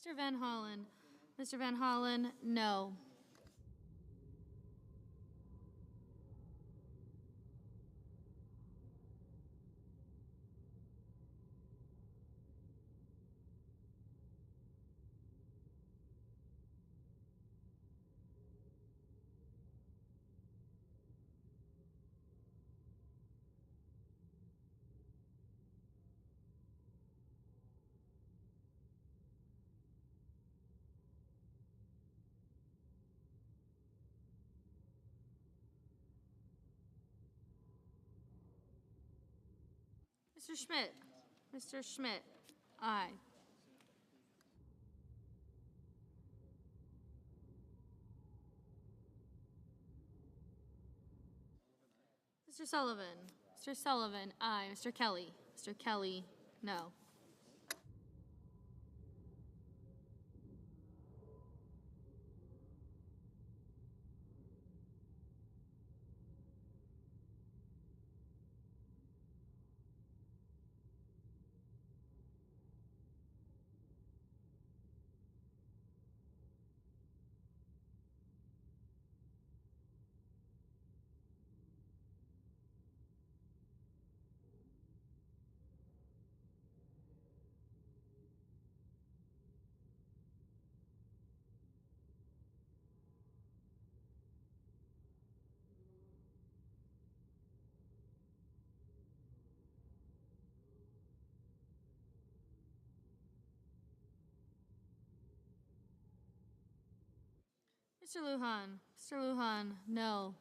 Mr. Van Hollen. Mr. Van Hollen, no. Mr. Schmidt. Mr. Schmidt, aye. Mr. Sullivan. Mr. Sullivan, aye. Mr. Kelly. Mr. Kelly, no. Mr. Lujan. Mr. Lujan, no.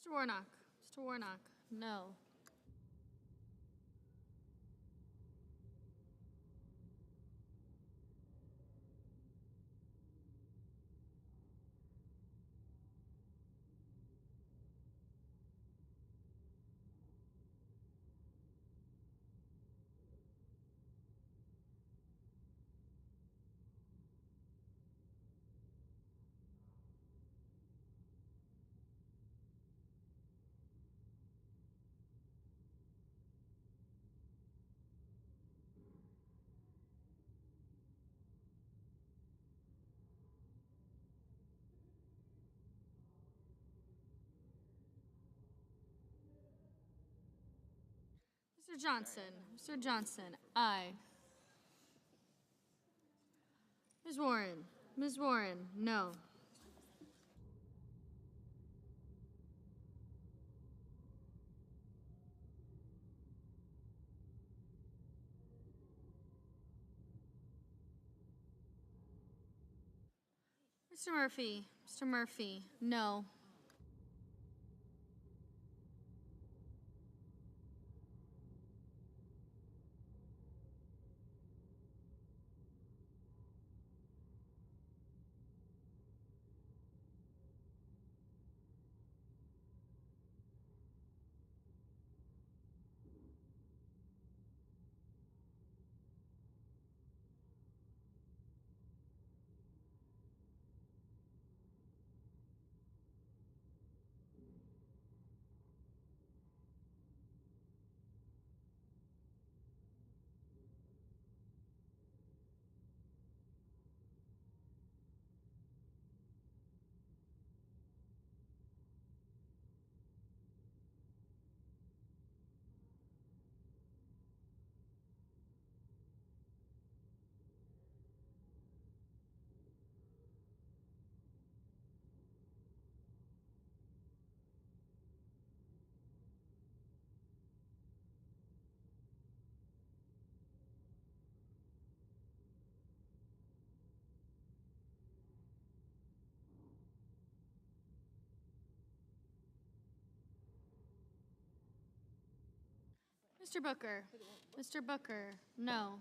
Mr. Warnock. Mr. Warnock, no. Mr. Johnson. Mr. Johnson, aye. Ms. Warren. Ms. Warren, no. Mr. Murphy. Mr. Murphy, no. Mr. Booker. Mr. Booker, no.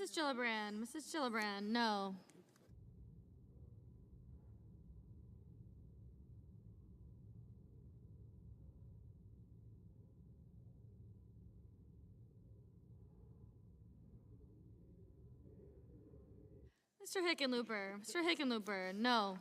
Mrs. Gillibrand, no. Mr. Hickenlooper, no.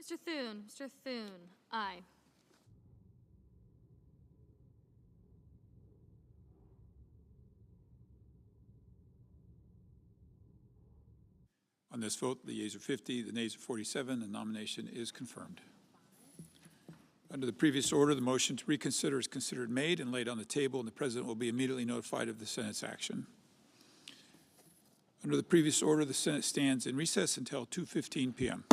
Mr. Thune. Mr. Thune. Aye. On this vote, the yeas are 50, the nays are 47. The nomination is confirmed. Under the previous order, the motion to reconsider is considered made and laid on the table, and the President will be immediately notified of the Senate's action. Under the previous order, the Senate stands in recess until 2:15 p.m.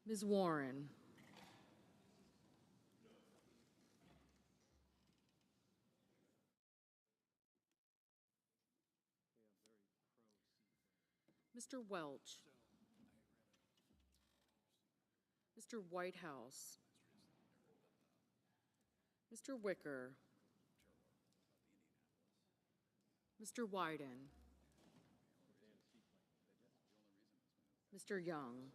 Ms. Warren. Mr. Welch. Mr. Whitehouse. Mr. Wicker. Mr. Wyden. Mr. Young.